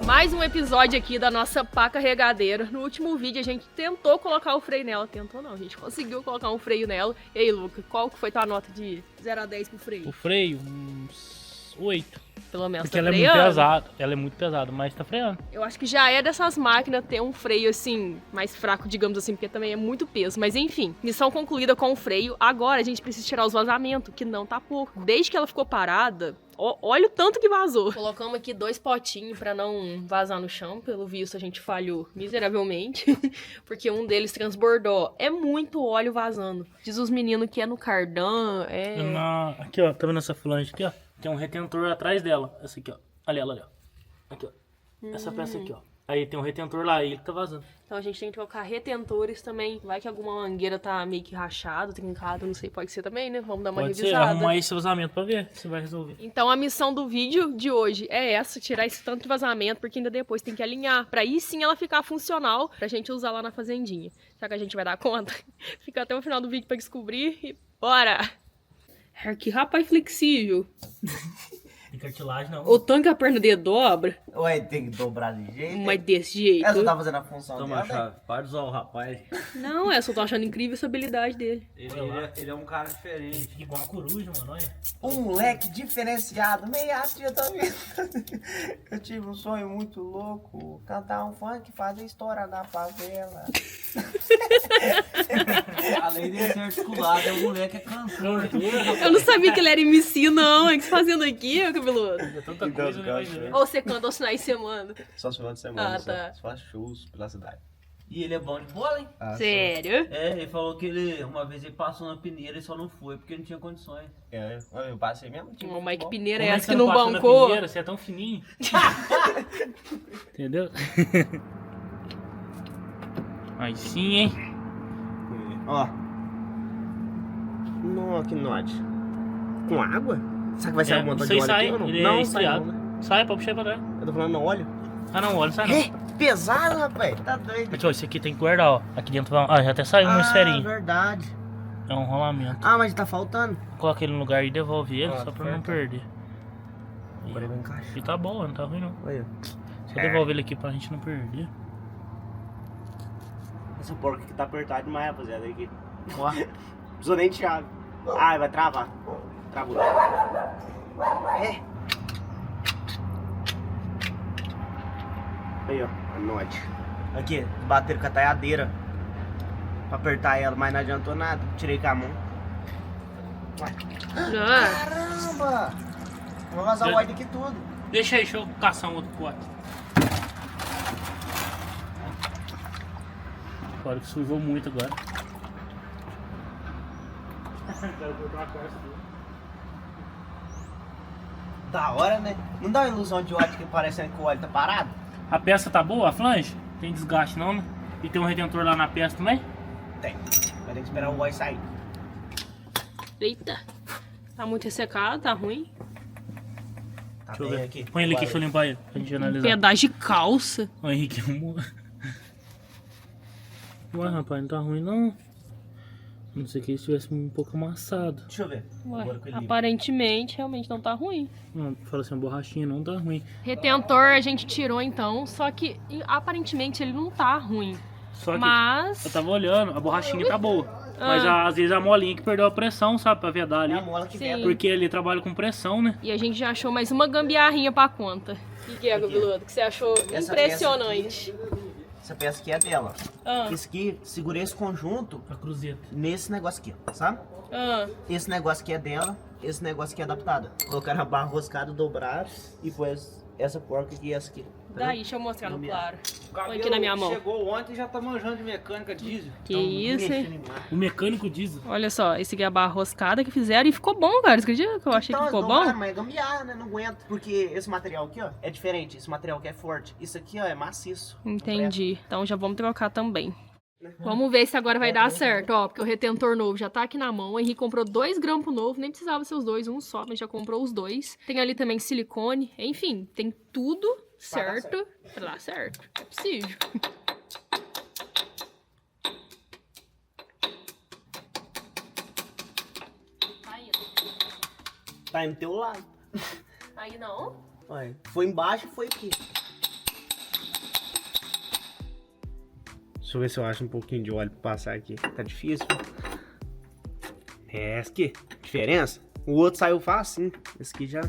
Mais um episódio aqui da nossa pá carregadeira. No último vídeo a gente tentou colocar o freio nela. Tentou não, a gente conseguiu colocar um freio nela. E aí, Luca, qual que foi tua nota de 0 a 10 pro freio? O freio, uns 8. Pelo menos Porque tá ela freando. é muito pesada. Ela é muito pesada, mas tá freando. Eu acho que já é dessas máquinas ter um freio assim, mais fraco, digamos assim, porque também é muito peso. Mas enfim, missão concluída com o freio. Agora a gente precisa tirar os vazamentos, que não tá pouco. Desde que ela ficou parada, olha o tanto que vazou. Colocamos aqui 2 potinhos pra não vazar no chão. Pelo visto a gente falhou miseravelmente, porque um deles transbordou. É muito óleo vazando. Diz os meninos que é no cardan, Aqui, ó, tá vendo essa flange aqui, ó? Tem um retentor atrás dela. Essa aqui, ó. Olha ela ali, ó. Aqui, ó. Essa peça aqui, ó. Aí tem um retentor lá e ele tá vazando. Então a gente tem que trocar retentores também. Vai que alguma mangueira tá meio que rachada, trincada, não sei, pode ser também, né? Vamos dar uma Pode ser, revisada. arrumar esse vazamento pra ver se vai resolver. Então a missão do vídeo de hoje é essa, tirar esse tanto de vazamento, porque ainda depois tem que alinhar, pra aí sim ela ficar funcional, pra gente usar lá na fazendinha. Será que a gente vai dar conta? Fica até o final do vídeo pra descobrir e bora! Que rapaz flexível. Tem cartilagem não. O tanque a perna dele dobra, Ué, tem que dobrar de jeito. mas desse jeito. Ela tá fazendo a função Toma a dela. chave, para de usar o rapaz. Não, eu só tô achando incrível essa habilidade dele. Ele é um cara diferente. Igual a coruja, mano, olha. Um moleque diferenciado, meio eu tô vendo. Eu tive um sonho muito louco. Cantar um funk, fazer história na favela. Além de ser articulado, o moleque é cantor. Eu não sabia que ele era MC, não. O que você tá fazendo aqui, ô cabeludo? É tanta coisa, né? Mas, Ou você canta aos finais de semana? Só final de semana, Ah, tá. só faz shows pela cidade. E ele é bom de bola, hein? Sério? É, ele falou que uma vez ele passou na peneira e só não foi porque não tinha condições. Eu passei mesmo. Tipo, O Mike Pineira Como é é essa você que não passa na bancou? peneira? Você é tão fininho. Entendeu? Aí sim, hein? Ó. Nossa, que note. Com água? Será que vai sair alguma Isso coisa aí de óleo sai, aqui ou não? ele é Não, sai estriado. não, né? Sai, pode puxar pra trás. Eu tô falando no óleo. Ah não, olha, sai não. É, pesado, rapaz. Tá doido. Mas, ó, esse aqui tem que guardar, ó. Aqui dentro vai... Ah, já até saiu uma esferinha. Verdade. É um rolamento. Ah, mas tá faltando. Coloca ele no lugar e devolve ele, Ah, só pra não certo. perder. Agora ele vai encaixar. E tá bom, não tá ruim não. Olha. Só devolve ele aqui pra gente não perder. Essa porca aqui tá apertada demais, rapaziada. Aqui. Ó, Precisou nem de chave. Ai, vai travar. Travou. É. Aí, ó. A noite. Aqui, bateram com a taiadeira. Pra apertar ela, mas não adiantou nada. Tirei com a mão. Ué. Ah, Caramba! Vou vazar o óleo aqui tudo. deixa aí, deixa eu caçar um outro pote. Agora que sujou muito agora. Da hora, né? Não dá uma ilusão de ótica parecendo que o óleo tá parado? A peça tá boa, a flange? Tem desgaste não, né? E tem um redentor lá na peça também? Tem. Vai ter que esperar o óleo sair. eita. Tá muito ressecado, tá ruim. Tá Deixa eu bem ver. aqui. Põe ele aqui, deixa eu limpar ele, pra gente analisar. Pedaço de calça. O Henrique arrumou. Ué, rapaz, não tá ruim não. A não sei que ele estivesse um pouco amassado. Deixa eu ver. Ué, Agora que ele limpa. aparentemente, realmente não tá ruim. Não, fala assim, a borrachinha não tá ruim. Retentor a gente tirou então, só que aparentemente ele não tá ruim. Só que Mas... eu tava olhando, a borrachinha tá boa. Mas às vezes a molinha que perdeu a pressão, sabe, pra vedar ali. É a mola que Sim. vem. Porque ele trabalha com pressão, né? E a gente já achou mais uma gambiarrinha pra conta. O que é, cabeludo? Que você achou Essa impressionante? Essa peça aqui é dela. Ah, Isso aqui, segurei esse conjunto A cruzeta. nesse negócio aqui, ó, sabe? ah. Esse negócio aqui é dela, esse negócio aqui é adaptado. Colocaram a barra roscada, dobraram e pôs essa porca aqui e essa aqui. Daí, deixa eu mostrar no claro. O Põe aqui na minha mão. Chegou ontem e já tá manjando de mecânica diesel. Que isso, hein? Mexendo em máquina. O mecânico diz. Olha só, esse aqui é a barra roscada que fizeram e ficou bom, cara. Você acredita que eu achei que ficou dobraram, bom? mas é gambiarra, né? Não aguento. Porque esse material aqui, ó, é diferente. Esse material aqui é forte. Isso aqui, ó, é maciço. Entendi. Então já vamos trocar também. Vamos ver se agora vai dar certo, ó. Porque o retentor novo já tá aqui na mão. O Henrique comprou 2 grampos novos, nem precisava ser os dois, um só, mas já comprou os 2. Tem ali também silicone. Enfim, tem tudo certo pra dar certo. É possível. Tá indo do teu lado. Aí não. Olha, foi embaixo e foi aqui. Deixa eu ver se eu acho um pouquinho de óleo pra passar aqui. Tá difícil. É, esse aqui. Diferença? O outro saiu fácil, esse aqui já...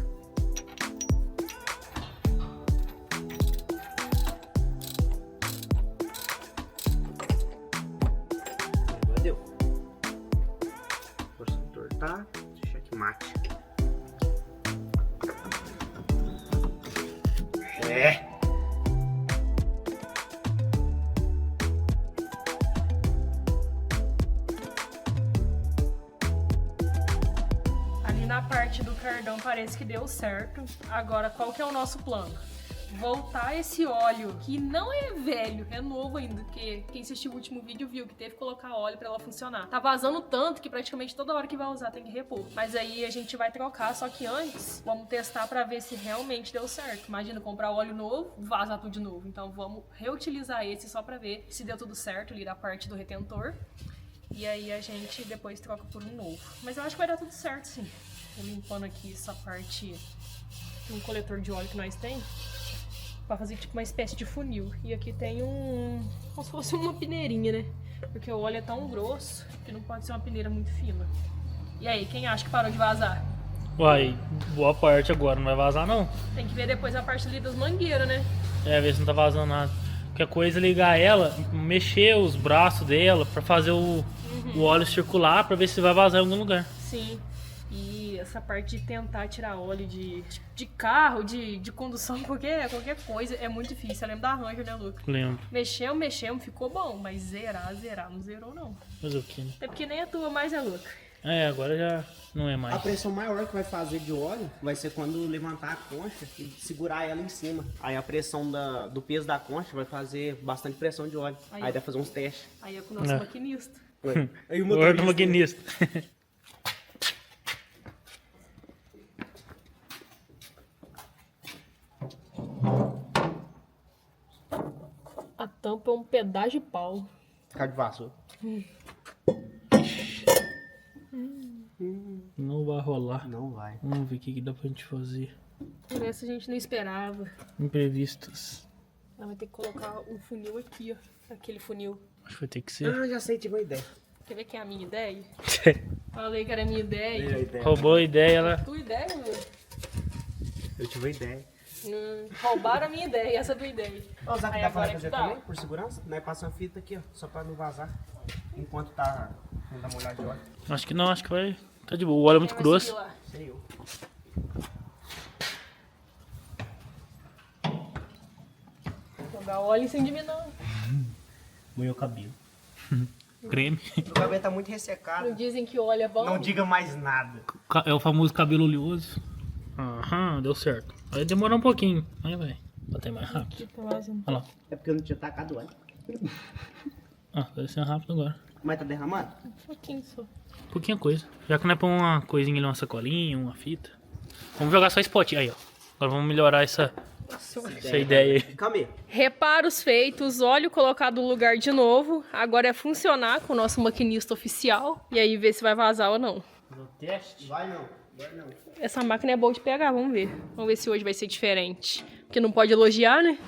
Agora deu. Força entortar. Checkmate. É. Ali na parte do cardão parece que deu certo. Agora, qual que é o nosso plano? Voltar esse óleo, que não é velho, é novo ainda, porque quem assistiu o último vídeo viu que teve que colocar óleo pra ela funcionar. Tá vazando tanto que praticamente toda hora que vai usar tem que repor. Mas aí a gente vai trocar, só que antes vamos testar pra ver se realmente deu certo. Imagina comprar óleo novo, vazar tudo de novo. Então vamos reutilizar esse só pra ver se deu tudo certo ali da parte do retentor. E aí a gente depois troca por um novo. Mas eu acho que vai dar tudo certo, sim. Tô limpando aqui essa parte de um coletor de óleo que nós tem. Pra fazer tipo uma espécie de funil. E aqui tem como se fosse uma peneirinha, né? Porque o óleo é tão grosso que não pode ser uma peneira muito fina. E aí, quem acha que parou de vazar? Uai, boa parte agora, não vai vazar não. Tem que ver depois a parte ali das mangueiras, né? É, ver se não tá vazando nada. Qualquer coisa, ligar ela, mexer os braços dela pra fazer o óleo circular pra ver se vai vazar em algum lugar. Sim. E essa parte de tentar tirar óleo de carro, de condução, qualquer coisa, é muito difícil. Eu lembro da Ranger, né, Luca? Lembro. Mexemos, ficou bom. Mas zerar, não zerou, não. Mas o que, né? É porque nem a tua mais é, Luca. É, agora já não é A mais. pressão maior que vai fazer de óleo vai ser quando levantar a concha e segurar ela em cima. Aí a pressão do peso da concha vai fazer bastante pressão de óleo. Aí vai fazer uns testes. Aí é com o nosso maquinista. Aí o Agora do maquinista. A tampa é um pedaço de pau. Ficar de vassoura. Não vai rolar. Não vai. Vamos ver o que dá pra gente fazer. Essa a gente não esperava. Imprevistos. Ela vai ter que colocar um funil aqui, ó. Aquele funil. Acho que vai ter que ser. Ah, já sei, tive uma ideia. Quer ver que é a minha ideia? Falei que era a minha ideia. Roubou a ideia, ela. Tua ideia, meu? Eu tive uma ideia. Roubaram a minha ideia, essa é a tua ideia. Ó, sabe o Aí que dá pra agora fazer que dá. também, por segurança? Nós passamos a fita aqui, ó, só pra não vazar. Enquanto tá dando uma olhada de óleo. Acho que não, acho que vai. Tá de boa. O óleo é muito Quem vai grosso. subir lá? Sei eu. Jogar óleo sem diminuir. Moeu o cabelo. Creme. Meu cabelo tá muito ressecado. Não dizem que óleo é bom? Não diga mais nada. É o famoso cabelo oleoso. Aham, deu certo. Vai demorar um pouquinho. Aí vai. Bater mais rápido. Olha lá. É porque eu não tinha tacado óleo. Ah, tá descendo rápido agora. Mas tá derramado? Um pouquinho só. Pouquinha coisa. Já que não é pra uma coisinha ali, uma sacolinha, uma fita. Vamos jogar só spot. Aí, ó. Agora vamos melhorar essa ideia aí. Calma aí. Reparos feitos, óleo colocado no lugar de novo. Agora é funcionar com o nosso maquinista oficial. E aí ver se vai vazar ou não. Fazer o teste. Vai não. Vai não. Essa máquina é boa de pegar, vamos ver. Vamos ver se hoje vai ser diferente. Porque não pode elogiar, né?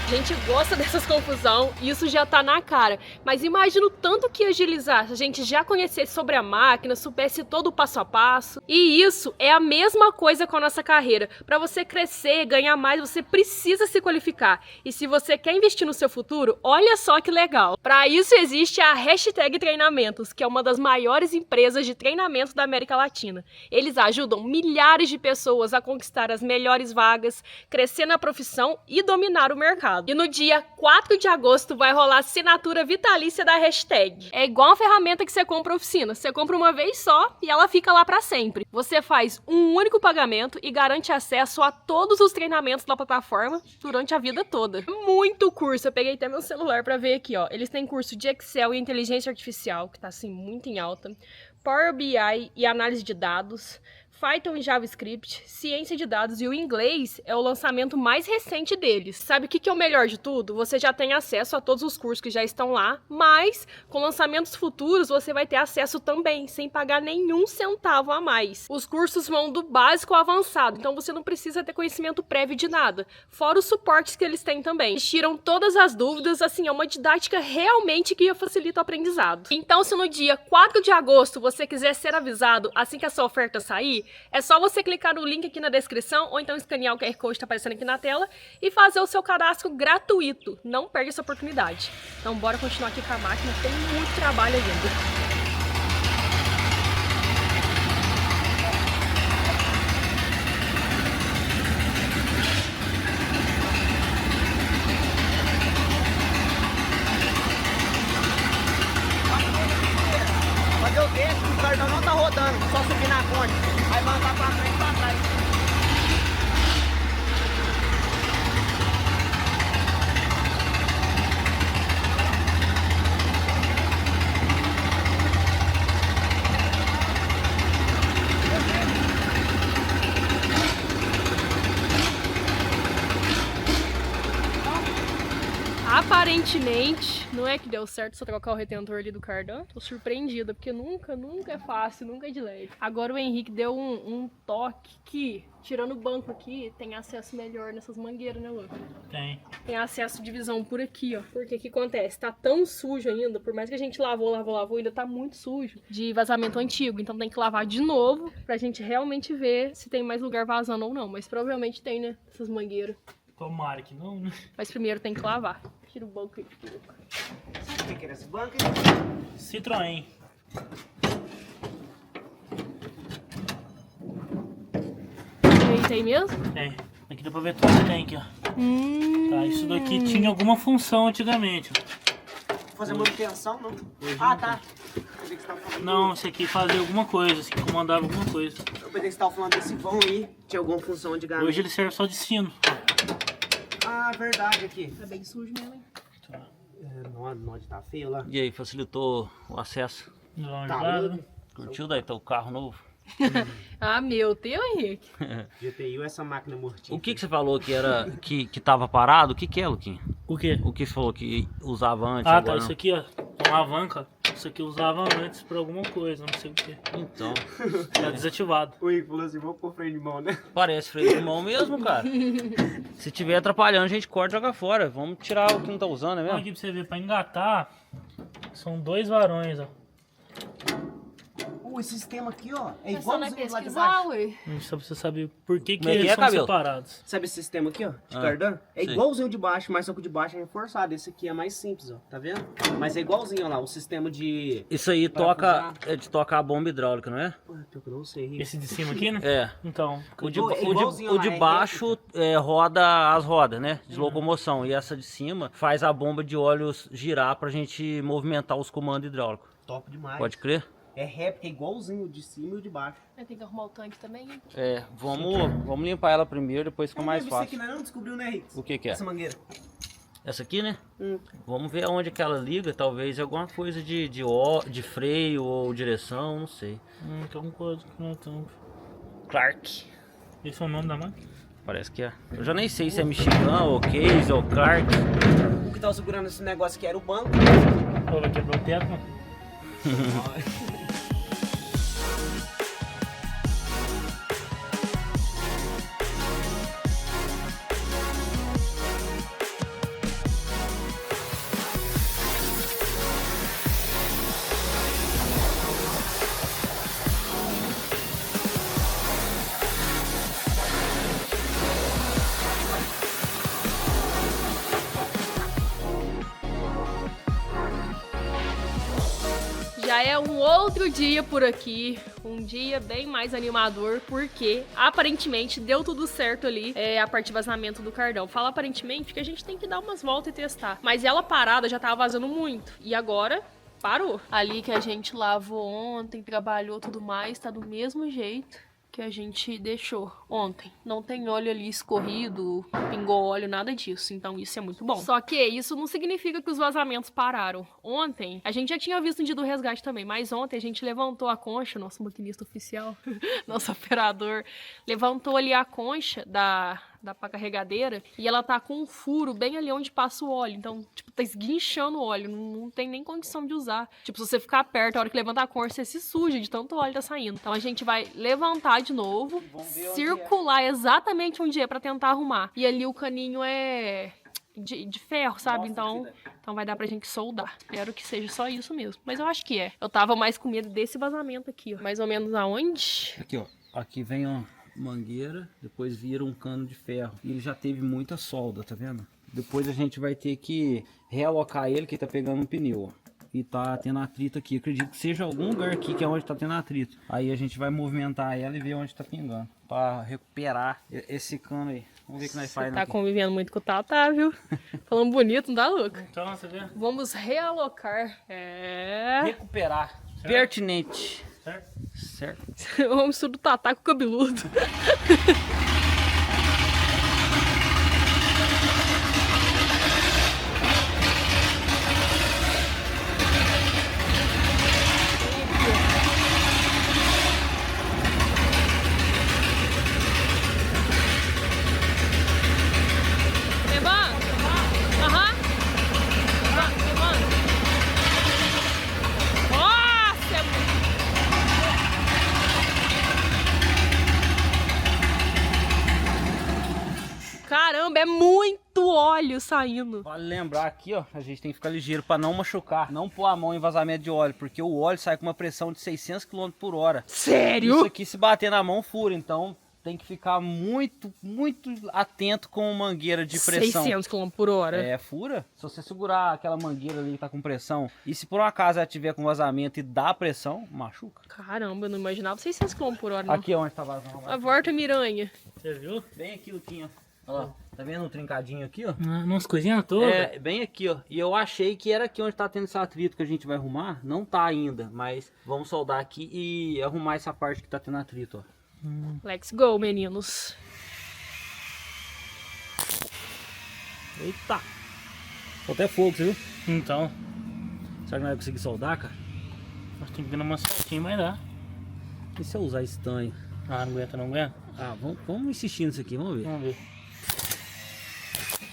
A gente gosta dessas confusão, isso já tá na cara. Mas imagina o tanto que ia agilizar se a gente já conhecesse sobre a máquina, soubesse todo o passo a passo. E isso é a mesma coisa com a nossa carreira. Para você crescer, ganhar mais, você precisa se qualificar. E se você quer investir no seu futuro, olha só que legal. Para isso existe a Hashtag Treinamentos, que é uma das maiores empresas de treinamento da América Latina. Eles ajudam milhares de pessoas a conquistar as melhores vagas, crescer na profissão e dominar o mercado. avisado. E no dia 4 de agosto vai rolar a assinatura vitalícia da hashtag. É igual uma ferramenta que você compra na oficina. Você compra uma vez só e ela fica lá pra sempre. Você faz um único pagamento e garante acesso a todos os treinamentos da plataforma durante a vida toda. Muito curso. Eu peguei até meu celular pra ver aqui, ó. Eles têm curso de Excel e inteligência artificial, que tá assim muito em alta. Power BI e análise de dados, Python e JavaScript, ciência de dados, e o inglês é o lançamento mais recente deles. Sabe o que é o melhor de tudo? Você já tem acesso a todos os cursos que já estão lá, mas com lançamentos futuros você vai ter acesso também, sem pagar nenhum centavo a mais. Os cursos vão do básico ao avançado, então você não precisa ter conhecimento prévio de nada, fora os suportes que eles têm também. Eles tiram todas as dúvidas, assim, é uma didática realmente que facilita o aprendizado. Então, se no dia 4 de agosto você quiser ser avisado assim que essa oferta sair, é só você clicar no link aqui na descrição ou então escanear o QR Code que está aparecendo aqui na tela e fazer o seu cadastro gratuito. Não perde essa oportunidade. Então bora continuar aqui com a máquina, tem muito trabalho ainda. Fazer o quê? O cardão não tá rodando, só subir na ponte. Aí vai andar pra frente e pra trás. Aparentemente, não é que deu certo só trocar o retentor ali do cardan. Tô surpreendida, porque nunca é fácil, nunca é de leve. Agora o Henrique deu um toque que, tirando o banco aqui, tem acesso melhor nessas mangueiras, né, Lu? Tem acesso de visão por aqui, ó. Porque o que acontece? Tá tão sujo ainda, por mais que a gente lavou, ainda tá muito sujo de vazamento antigo. Então tem que lavar de novo pra gente realmente ver se tem mais lugar vazando ou não. Mas provavelmente tem, né, essas mangueiras. Tomara que não, né? Mas primeiro tem que lavar. Tira o banco aí. O que era esse banco? Citroën. Tem mesmo? Tem. Aqui dá pra ver tudo que tem aqui, ó. Tá, isso daqui tinha alguma função antigamente, ó. Fazer manutenção, não? Ah, tá. Eu pensei que você tava falando. Não, esse aqui fazia alguma coisa, esse aqui comandava alguma coisa. Eu pensei que você tava falando desse vão aí. Tinha alguma função antigamente. Hoje ele serve só de sino. Ah, verdade aqui. Tá bem sujo mesmo, hein? Tá. Não, tá feio lá. E aí, facilitou o acesso? Não, Tá gelado. louco. Curtiu daí teu carro novo? Ah, meu Deus, Henrique. GTI ou essa máquina mortinha? O que você falou que era que tava parado? O que é, Luquinho? O quê? O que você falou que usava antes? Ah, agora tá, isso aqui, ó. Uma alavanca. Isso aqui eu usava antes pra alguma coisa, não sei o que. não? Então, Tá desativado. O Igor falou assim, vou pôr freio de mão, né? parece freio de mão mesmo, cara. Se tiver atrapalhando, a gente corta e joga fora. Vamos tirar o que não tá usando, é Então mesmo? aqui pra você ver, pra engatar, são 2 varões, ó. Esse sistema aqui, ó, é Mas só não é igualzinho lá de pesquisar, baixo. ué. Só pra você saber por que Como é que eles é, são cabelo? separados. Sabe esse sistema aqui, ó, de Ah, cardan? É sei. igualzinho o de baixo, mas só que o de baixo é reforçado. Esse aqui é mais simples, ó, tá vendo? Mas é igualzinho, ó lá, o sistema de... Isso aí Parafusar. é de tocar a bomba hidráulica, não é? Pô, pior que eu não sei, Rico. Esse de cima aqui, né? É. Então, Igualzinho O lá, de é baixo roda as rodas, né? De locomoção. E essa de cima faz a bomba de óleo girar pra gente movimentar os comandos hidráulicos. Top demais. Pode crer? É réplica, é igualzinho o de cima e o de baixo. Tem que arrumar o tanque também, hein? É, vamos limpar ela primeiro, depois fica mais Isso aqui fácil. não descobriu, né, Rico? O que que é? Essa mangueira. Essa aqui, né? Vamos ver aonde que ela liga, talvez alguma coisa de freio ou direção, não sei. então coisa que não é tão... Clark. Esse é o nome da máquina? Parece que é. Eu já nem sei se é Michigan, ou Case, ou Clark. O que tava segurando esse negócio aqui era o banco. Pô, vai quebrar o teto, mano. Já é um outro dia por aqui, um dia bem mais animador, porque aparentemente deu tudo certo ali, a parte de vazamento do cardão. Fala aparentemente porque a gente tem que dar umas voltas e testar. Mas ela parada já tava vazando muito. E agora parou. Ali que a gente lavou ontem, trabalhou tudo mais, tá do mesmo jeito que a gente deixou ontem. Não tem óleo ali escorrido, pingou óleo, nada disso. Então isso é muito bom. Só que isso não significa que os vazamentos pararam. Ontem, a gente já tinha visto um dia do resgate também, mas ontem a gente levantou a concha, nosso maquinista oficial, nosso operador, levantou ali a concha da pá carregadeira e ela tá com um furo bem ali onde passa o óleo. Então, tipo, tá esguinchando o óleo, não tem nem condição de usar. Tipo, se você ficar perto, a hora que levantar a concha, você se suja de tanto óleo tá saindo. Então a gente vai levantar de novo, circular exatamente onde é pra tentar arrumar. E ali o caninho é de ferro, sabe? Então vai dar pra gente soldar. Espero que seja só isso mesmo. Mas eu acho que é. Eu tava mais com medo desse vazamento aqui, ó. Mais ou menos aonde? Aqui, ó. Aqui vem, ó, mangueira, depois vira um cano de ferro. E ele já teve muita solda, tá vendo? Depois a gente vai ter que realocar ele, que tá pegando um pneu, ó. E tá tendo atrito aqui. Acredito que seja algum lugar aqui que é onde tá tendo atrito. Aí a gente vai movimentar ela e ver onde tá pingando, pra recuperar esse cano aí. Vamos ver o que nós fazemos. Tá aqui. convivendo muito com o Tatá, viu? Falando bonito, não dá louco? Então, você vê? Vamos realocar. Recuperar. Pertinente. Certo? Certo. Vamos tudo Tatá com o cabeludo. Caramba, é muito óleo saindo. Vale lembrar aqui, ó, a gente tem que ficar ligeiro para não machucar, não pôr a mão em vazamento de óleo, porque o óleo sai com uma pressão de 600 km por hora. Sério? Isso aqui se bater na mão fura, então tem que ficar muito atento com mangueira de pressão. 600 km por hora? É, fura. Se você segurar aquela mangueira ali que tá com pressão, e se por um acaso ela tiver com vazamento e dá pressão, machuca. Caramba, eu não imaginava 600 km por hora, não. Aqui é onde tá vazando. A volta miranha. Você viu? Bem aqui, Luquinha. Ó, tá vendo o trincadinho aqui, ó? Umas coisinhas todas. É, bem aqui, ó. E eu achei que era aqui onde tá tendo esse atrito que a gente vai arrumar. Não tá ainda, mas vamos soldar aqui e arrumar essa parte que tá tendo atrito, ó. Let's go, meninos. Eita! Ficou até fogo, você viu? Então, Será que não vai conseguir soldar, cara? nós temos que ver uma certinha, mas dá. E se eu usar estanho? Ah, não aguenta, não aguenta? Ah, vamos insistir nisso aqui, vamos ver. Vamos ver.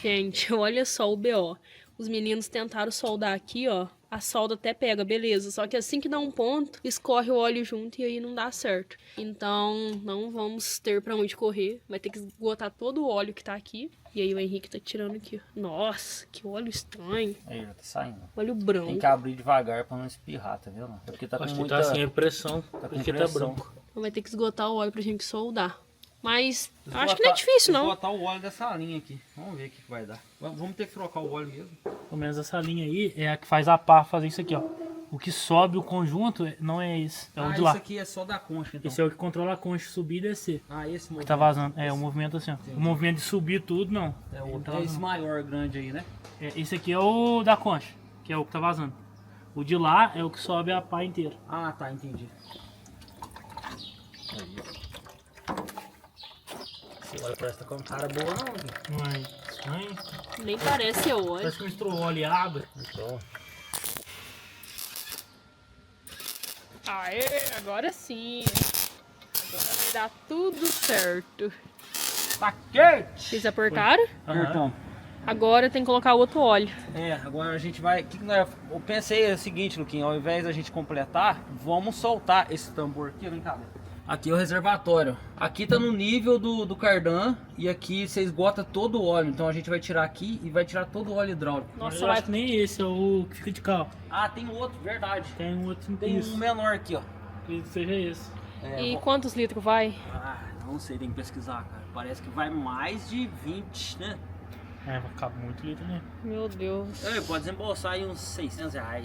Gente, olha só o BO. Os meninos tentaram soldar aqui, ó. A solda até pega, beleza. Só que assim que dá um ponto, escorre o óleo junto e aí não dá certo. Então, não vamos ter pra onde correr. Vai ter que esgotar todo o óleo que tá aqui. E aí o Henrique tá tirando aqui, ó. Nossa, que óleo estranho. Aí, já tá saindo. Óleo branco. Tem que abrir devagar pra não espirrar, tá vendo? É porque tá com Acho que muita... tá sem pressão, com porque tá pressão. branco. Então vai ter que esgotar o óleo pra gente soldar. Mas acho que não é difícil, não. Vou botar o óleo dessa linha aqui. Vamos ver o que vai dar. Vamos ter que trocar o óleo mesmo. Pelo menos essa linha aí é a que faz a pá fazer isso aqui, ó. O que sobe o conjunto não é esse, é o de lá. Esse aqui é só da concha, então. Esse é o que controla a concha subir e descer. Ah, esse Que movimento. tá vazando. É, o movimento assim, ó. O movimento de subir tudo, não. É, Ele tá é esse vazando. maior, grande aí, né? Esse aqui é o da concha, que é o que tá vazando. O de lá é o que sobe a pá inteira. Ah, tá, entendi. Aí, ó. Esse óleo parece que tá com cara boa, não. Não é estranho. Nem parece óleo. Parece que misturou óleo e água. Então, Aê, agora sim. Agora vai dar tudo certo. tá quente! Vocês apertaram? Então, Agora tem que colocar o outro óleo. agora a gente vai... Eu pensei o seguinte, Luquinha, ao invés da gente completar, vamos soltar esse tambor aqui, vem cá. Aqui é o reservatório. Aqui tá no nível do cardan e aqui você esgota todo o óleo. Então a gente vai tirar aqui e vai tirar todo o óleo hidráulico. Mas Nossa, eu acho que nem esse é o que fica de cá, ó. Ah, tem outro, verdade. Tem um outro Tem isso. um menor aqui, ó. Acredito que seja esse. E quantos litros vai? Não sei, tem que pesquisar, cara. Parece que vai mais de 20, né? É, vai ficar muito litro, né? Meu Deus. Pode desembolsar aí uns R$600.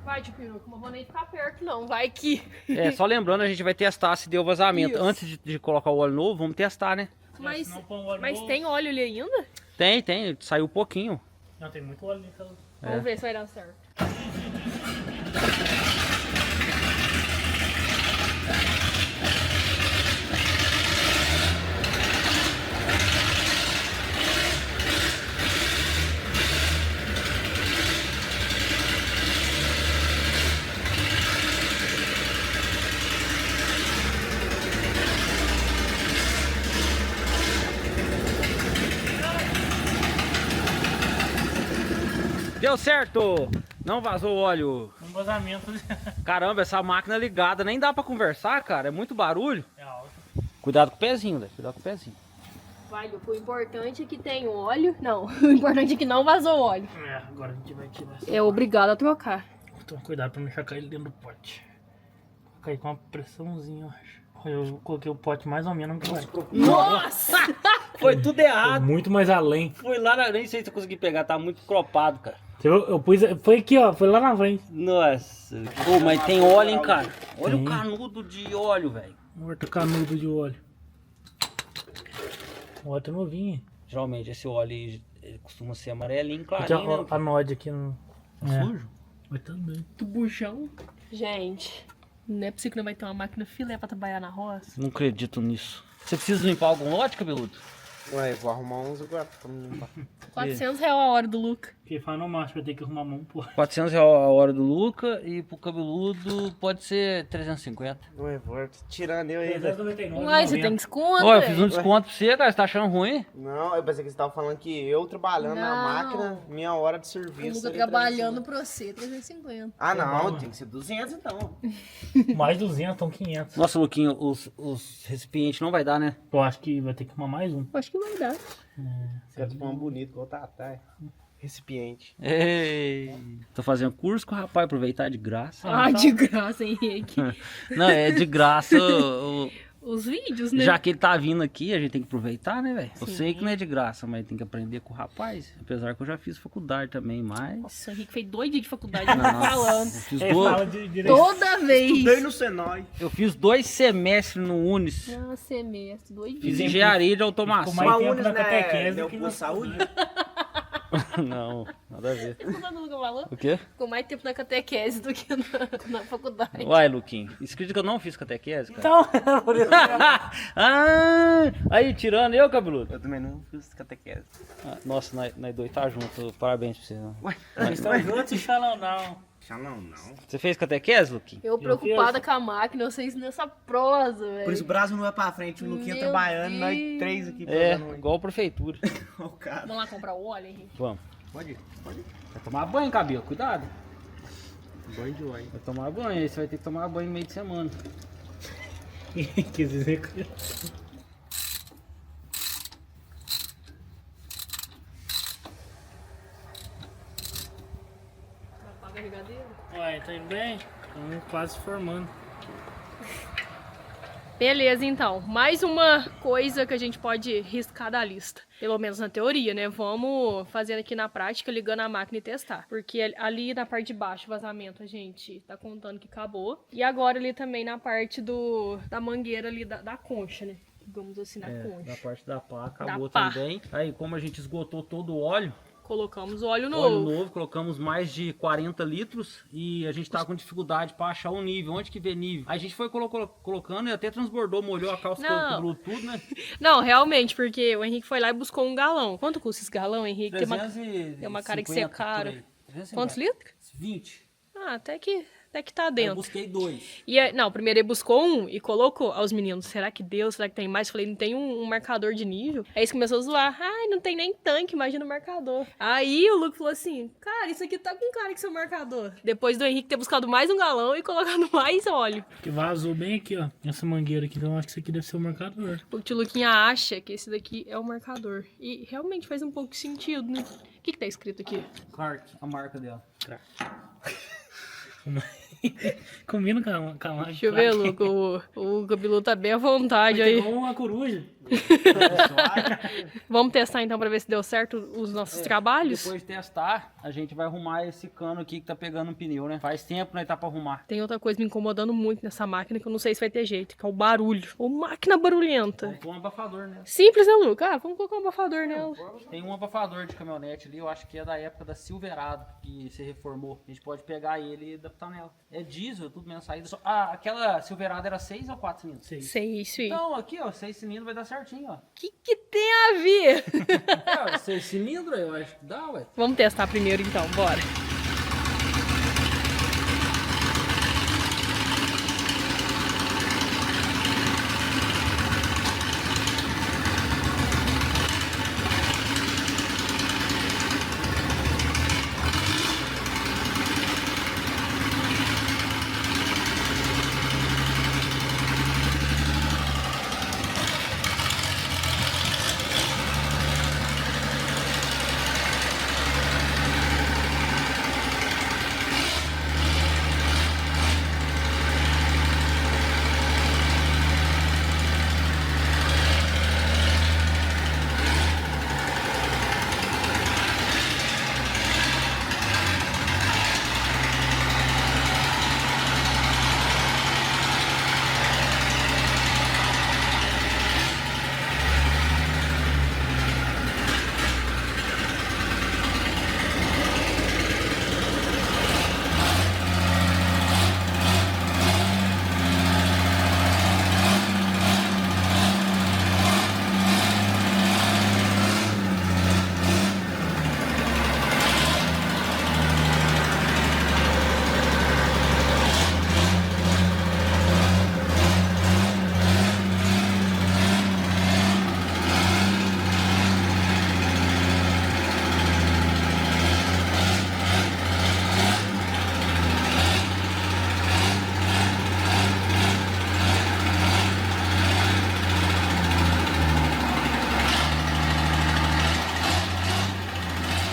Vai, tio Peruca, não vou nem ficar perto, não. Vai que... É, só lembrando, a gente vai testar se deu vazamento. Isso. Antes de colocar o óleo novo, vamos testar, né? Mas, Se não põe o óleo mas novo- tem óleo ali ainda? Tem. Saiu pouquinho. Não, tem muito óleo naquela. Vamos ver se vai dar certo. Deu certo! Não vazou o óleo. Um vazamento Caramba, essa máquina ligada, nem dá pra conversar, cara. É muito barulho. é alto. Cuidado com o pezinho, velho. Cuidado com o pezinho. Vai, Luca, o importante é que tem óleo. Não, o importante é que não vazou óleo. É, agora a gente vai tirar essa. É obrigado a trocar. Então, cuidado pra não deixar cair dentro do pote. Cair com uma pressãozinha, eu acho. Eu coloquei o pote mais ou menos no que Nossa! Foi tudo errado. muito mais além. Foi lá, nem sei se eu consegui pegar. Tá muito cropado, cara. Eu pus. Foi aqui, ó. Foi lá na frente. Nossa. Pô, mas tem óleo, hein, cara. Olha Tem. o canudo de óleo, velho. Morto canudo de óleo. O óleo tá novinho. Geralmente esse óleo aí, ele costuma ser amarelinho, Aqui, clarinho, ó, né? a node aqui no. Tá sujo? Mas também. Tubuchão. Gente, não é possível que não vai ter uma máquina filé pra trabalhar na roça. Não acredito nisso. Você precisa limpar algum lote, cabeludo? Ué, vou arrumar uns agora pra me limpar. R$400 a hora do Luca. Porque faz no máximo, vai ter que arrumar mão, pô. R$400 a hora do Luca e pro cabeludo pode ser 350. Ué, vou tirando eu aí. velho. 399. Uai, você tem desconto, Ó, eu fiz um velho. desconto pra você, cara. Você tá achando ruim? Não, eu pensei que você tava falando que eu trabalhando na Não. máquina, minha hora de O serviço. Luca seria trabalhando pra você, 350. Ah, Tá não, bom. tem que ser 200 então. Mais 200, então 500. Nossa, Luquinho, os recipientes não vai dar, né? Eu acho que vai ter que arrumar mais um. Acho que vai dar. Quero tomar um bonito, igual tá, tá. Recipiente. Ei. Tô fazendo curso com o rapaz, aproveitar de graça. Ah, de graça, Henrique. Não, é de graça. Os vídeos, né? Já que ele tá vindo aqui, a gente tem que aproveitar, né, velho? Eu Sim. sei que não é de graça, mas tem que aprender com o rapaz. Apesar que eu já fiz faculdade também, mas. Nossa, o Henrique fez 2 dias de faculdade, não tá Nossa, falando. eu fiz, Ele fala direito. Toda vez. Estudei no Senai. eu fiz 2 semestres no Unis. Ah, semestre, 2 Fiz dias. engenharia de Ficou automação. mais Uma tempo Unis, na né? catequese Deu do que por na saúde. Não, nada a ver. Você tá dando o que eu falo? O quê? Ficou mais tempo na catequese do que na faculdade. Uai, Luquinho. Isso acredita que eu não fiz catequese, cara? Então, por isso. Ah, aí, tirando eu, cabeludo. Eu também não fiz catequese. Ah, nossa, nós dois tá junto. Parabéns pra você. Não. Ué, Vocês estão juntos e falam não. não. Você fez catequese, Luquinho? Eu preocupada com a máquina, vocês nessa prosa, velho. Por isso o Brasil não vai pra frente, o Luquinha Meu trabalhando, nós Deus. 3 aqui É, fazendo igual a prefeitura. o cara. Vamos lá comprar o óleo, Henrique? Vamos. Pode ir, pode ir. Vai tomar banho, cabelo. Cuidado. Banho de óleo. Vai tomar banho. Aí você vai ter que tomar banho no meio de semana. Quer dizer que. Vai pagar a regadeira? Ué, tá indo bem? Estamos quase formando. Beleza, então. Mais uma coisa que a gente pode riscar da lista. Pelo menos na teoria, né? Vamos fazendo aqui na prática, ligando a máquina e testar. Porque ali na parte de baixo, o vazamento, a gente tá contando que acabou. E agora ali também na parte da mangueira ali da concha, né? Digamos assim, na Da concha. parte da pá, acabou pá. também. Aí, como a gente esgotou todo o óleo, Colocamos óleo óleo novo. novo, colocamos mais de 40 litros e a gente tá com dificuldade pra achar o nível. Onde que vê nível? Aí a gente foi colocando e até transbordou, molhou a calça Não. do tudo, né? Não, realmente, porque o Henrique foi lá e buscou um galão. Quanto custa esse galão, Henrique? Tem uma cara que você é caro. Quantos litros? 20. Ah, até que tá Eu dentro. busquei 2. E não, primeiro ele buscou um e colocou aos meninos. Será que deu? Será que tem mais? Falei, não tem um marcador de nível? Aí eles começaram a zoar. Ai, não tem nem tanque, imagina o marcador. Aí o Luke falou assim, cara, isso aqui tá com cara que seu marcador. Depois do Henrique ter buscado mais um galão e colocado mais óleo. Que vazou bem aqui, ó. Essa mangueira aqui. Então eu acho que isso aqui deve ser o marcador. O tio Luquinha acha que esse daqui é o marcador. E realmente faz um pouco de sentido, né? O que tá escrito aqui? Clark, a marca dela. Combina com a máquina. Deixa eu ver, Luco. O cabeludo tá bem à vontade Vai ter aí. igual uma coruja. Vamos testar então pra ver se deu certo os nossos trabalhos? Depois de testar, a gente vai arrumar esse cano aqui que tá pegando um pneu, né? Faz tempo nós tá pra arrumar. Tem outra coisa me incomodando muito nessa máquina que eu não sei se vai ter jeito, que é o barulho. Ô, máquina barulhenta. Vamos pôr um abafador, né? Simples, né, Luca? Ah, vamos colocar um abafador nela. Tem um abafador de caminhonete ali, eu acho que é da época da Silverado, que se reformou. A gente pode pegar ele e adaptar nela. É diesel, tudo menos saída. Aquela Silverado era 6 ou 4 cilindros? 6. Sei isso aí. Então, aqui, ó, 6 cilindros vai dar certinho, ó. Que tem a ver? 6 cilindros, eu acho que dá, ué. Vamos testar primeiro então, bora.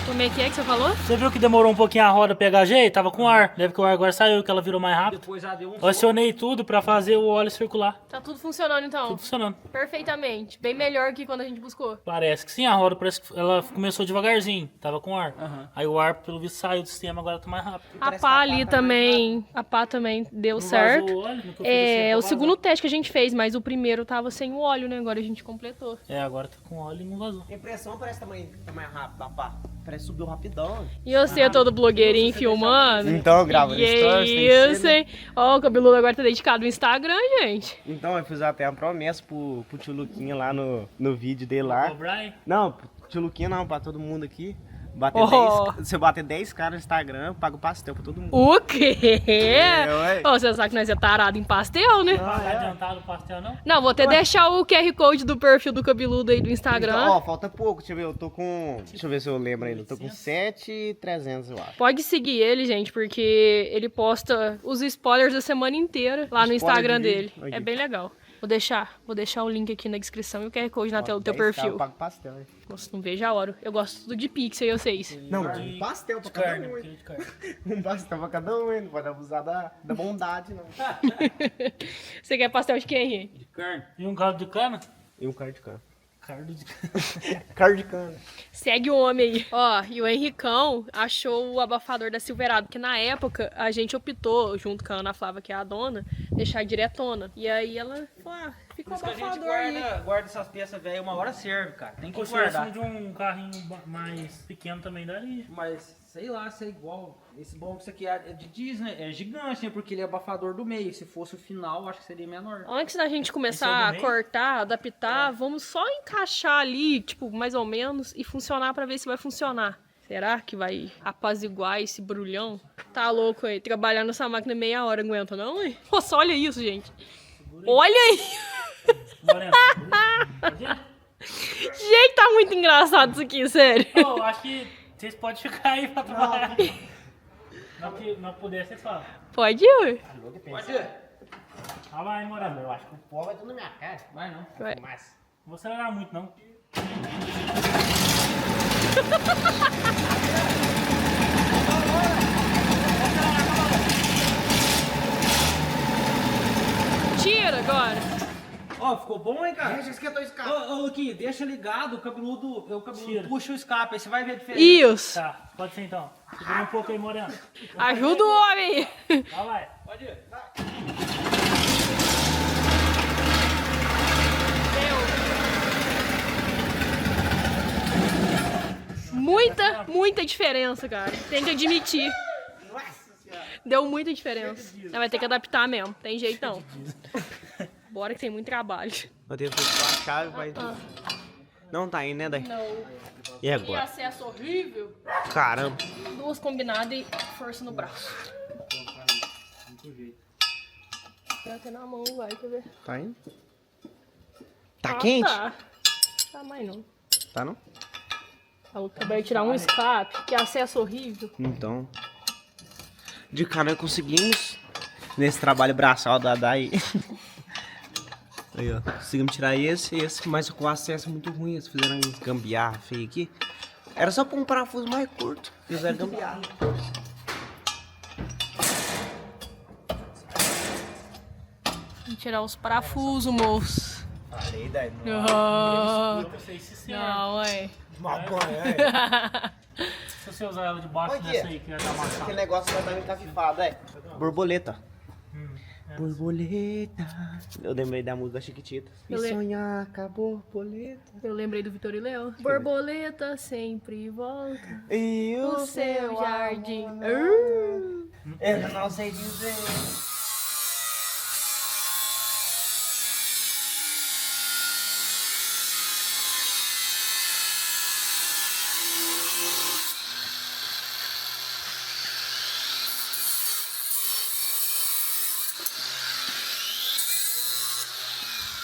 Como é que você falou? Você viu que demorou um pouquinho a roda pegar jeito? Tava com ar. Deve que o ar agora saiu, que ela virou mais rápido. Depois já deu um Eu acionei tudo pra fazer o óleo circular. Tá tudo funcionando então? Tudo funcionando. Perfeitamente. Bem melhor que quando a gente buscou. Parece que sim, a roda parece que ela começou devagarzinho. Tava com ar. Aham. Aí o ar, pelo visto, saiu do sistema, agora tá mais rápido. A pá ali também. A pá também deu Não certo. vazou o óleo, nunca É, ofereci o pra segundo vazar. teste que a gente fez, mas o primeiro tava sem o óleo, né? Agora a gente completou. É, agora tá com óleo e não vazou. A impressão parece também tá mais rápido, pá. Parece que subiu rapidão. E você, todo blogueirinho filmando? Então, eu gravo no Que Stories, tem que isso, ser, né? hein? Ó, o cabeludo agora tá dedicado no Instagram, gente. Então, eu fiz até uma promessa pro tio Luquinha lá no vídeo dele lá. Ô, Brian, Não, pro tio Luquinha não, pra todo mundo aqui. Bater Oh. 10, se eu bater 10k no Instagram, eu pago pastel pra todo mundo. O quê? ué. Ô, você sabe que nós é tarado em pastel, né? não tá adiantado o pastel, não? Não, vou até deixar o QR Code do perfil do cabeludo aí do Instagram. Então, ó, falta pouco, deixa eu ver, eu tô com... Deixa eu ver se eu lembro ainda, eu tô com 7.300, eu acho. Pode seguir ele, gente, porque ele posta os spoilers da semana inteira lá no Spoiler Instagram de vídeo. dele. Aqui. É bem legal. Vou deixar o link aqui na descrição e o QR Code na tela do teu 10K perfil. Eu pago pastel, hein? Nossa, não vejo a hora. Eu gosto tudo de pixel e vocês. Não, um pastel pra cada Carne, um, quilo hein? de carne. Um pastel pra cada um, hein? Não pode abusar da bondade, não. Você quer pastel de quem, gente? de carne. E um caldo de cana? E um carne de cana. Caldo de cana. Carne de cana. Segue o homem aí. Ó, e o Henricão achou o abafador da Silverado, porque na época a gente optou, junto com a Ana Flávia, que é a dona, deixar diretona. E aí ela falou, ah, fica Por o isso que a gente abafador aí. guarda essas peças velhas, uma hora serve, cara. Tem que Pô, se tivesse guardar. um de um carrinho mais pequeno também daria. Mas, sei lá, se é igual. Esse box aqui é de Disney, é gigante, né? Porque ele é abafador do meio. Se fosse o final, acho que seria menor. Antes da gente Esse é começar o a do meio? cortar, adaptar, vamos só encaixar ali, tipo, mais ou menos, e funcionar pra ver se vai funcionar. Será que vai apaziguar esse brulhão? Tá louco aí, trabalhar nessa máquina meia hora, aguenta não, hein? Nossa, olha isso, gente. Olha aí! Moreno. Pode ir? Gente, tá muito engraçado isso aqui, sério. Ô, acho que vocês podem ficar aí pra trabalhar. Não que não puder, vocês falam. Pode ir, Pode ir. Ah, vai, Moreno. Eu acho que o pó vai tudo na minha cara. Vai não. Vai. Mas... Não vou acelerar muito, não. ficou bom, hein, cara? Já esquentou o escape. Ô, Luquinho, deixa ligado, o cabeludo Tira. puxa o escape, aí você vai ver a diferença. Isso. Tá, pode ser então. Segura um pouco aí, Moreno. Ajuda o homem. Tá, vai. Pode ir. Muita diferença, cara. Tem que admitir. Deu muita diferença. Vai ter que adaptar mesmo. Tem jeito não. Bora que tem muito trabalho. Eu tenho que pôr a chave, vai... Não tá aí, né, Dai? Não. E E agora? acesso horrível. Caramba. Duas combinadas e força no braço. Tá até na mão, vai, quer ver? Tá indo? Tá quente? Tá. Tá mais não. Tá não? Falou que acabei de tirar um escape, que acesso horrível. Então... De cara nós conseguimos, nesse trabalho braçal da Dai. Aí, ó. Conseguimos tirar esse, mas com acesso muito ruim. Eles fizeram uns gambiarra feio aqui. Era só pôr um parafuso mais curto. Fizeram gambiarra. Vamos tirar os parafusos, moço. Falei, Dai. Ah, Eu sei se serve. não, é. Se você usar ela debaixo Olha. dessa aí, que vai dar Aquele amassado. negócio vai dar encafifado, é. Borboleta. Borboleta. Eu lembrei da música da Chiquitita. E Eu le- sonhar com a borboleta. Eu lembrei do Vitor e Léo. Borboleta sempre volta E no seu jardim. Eu não sei dizer.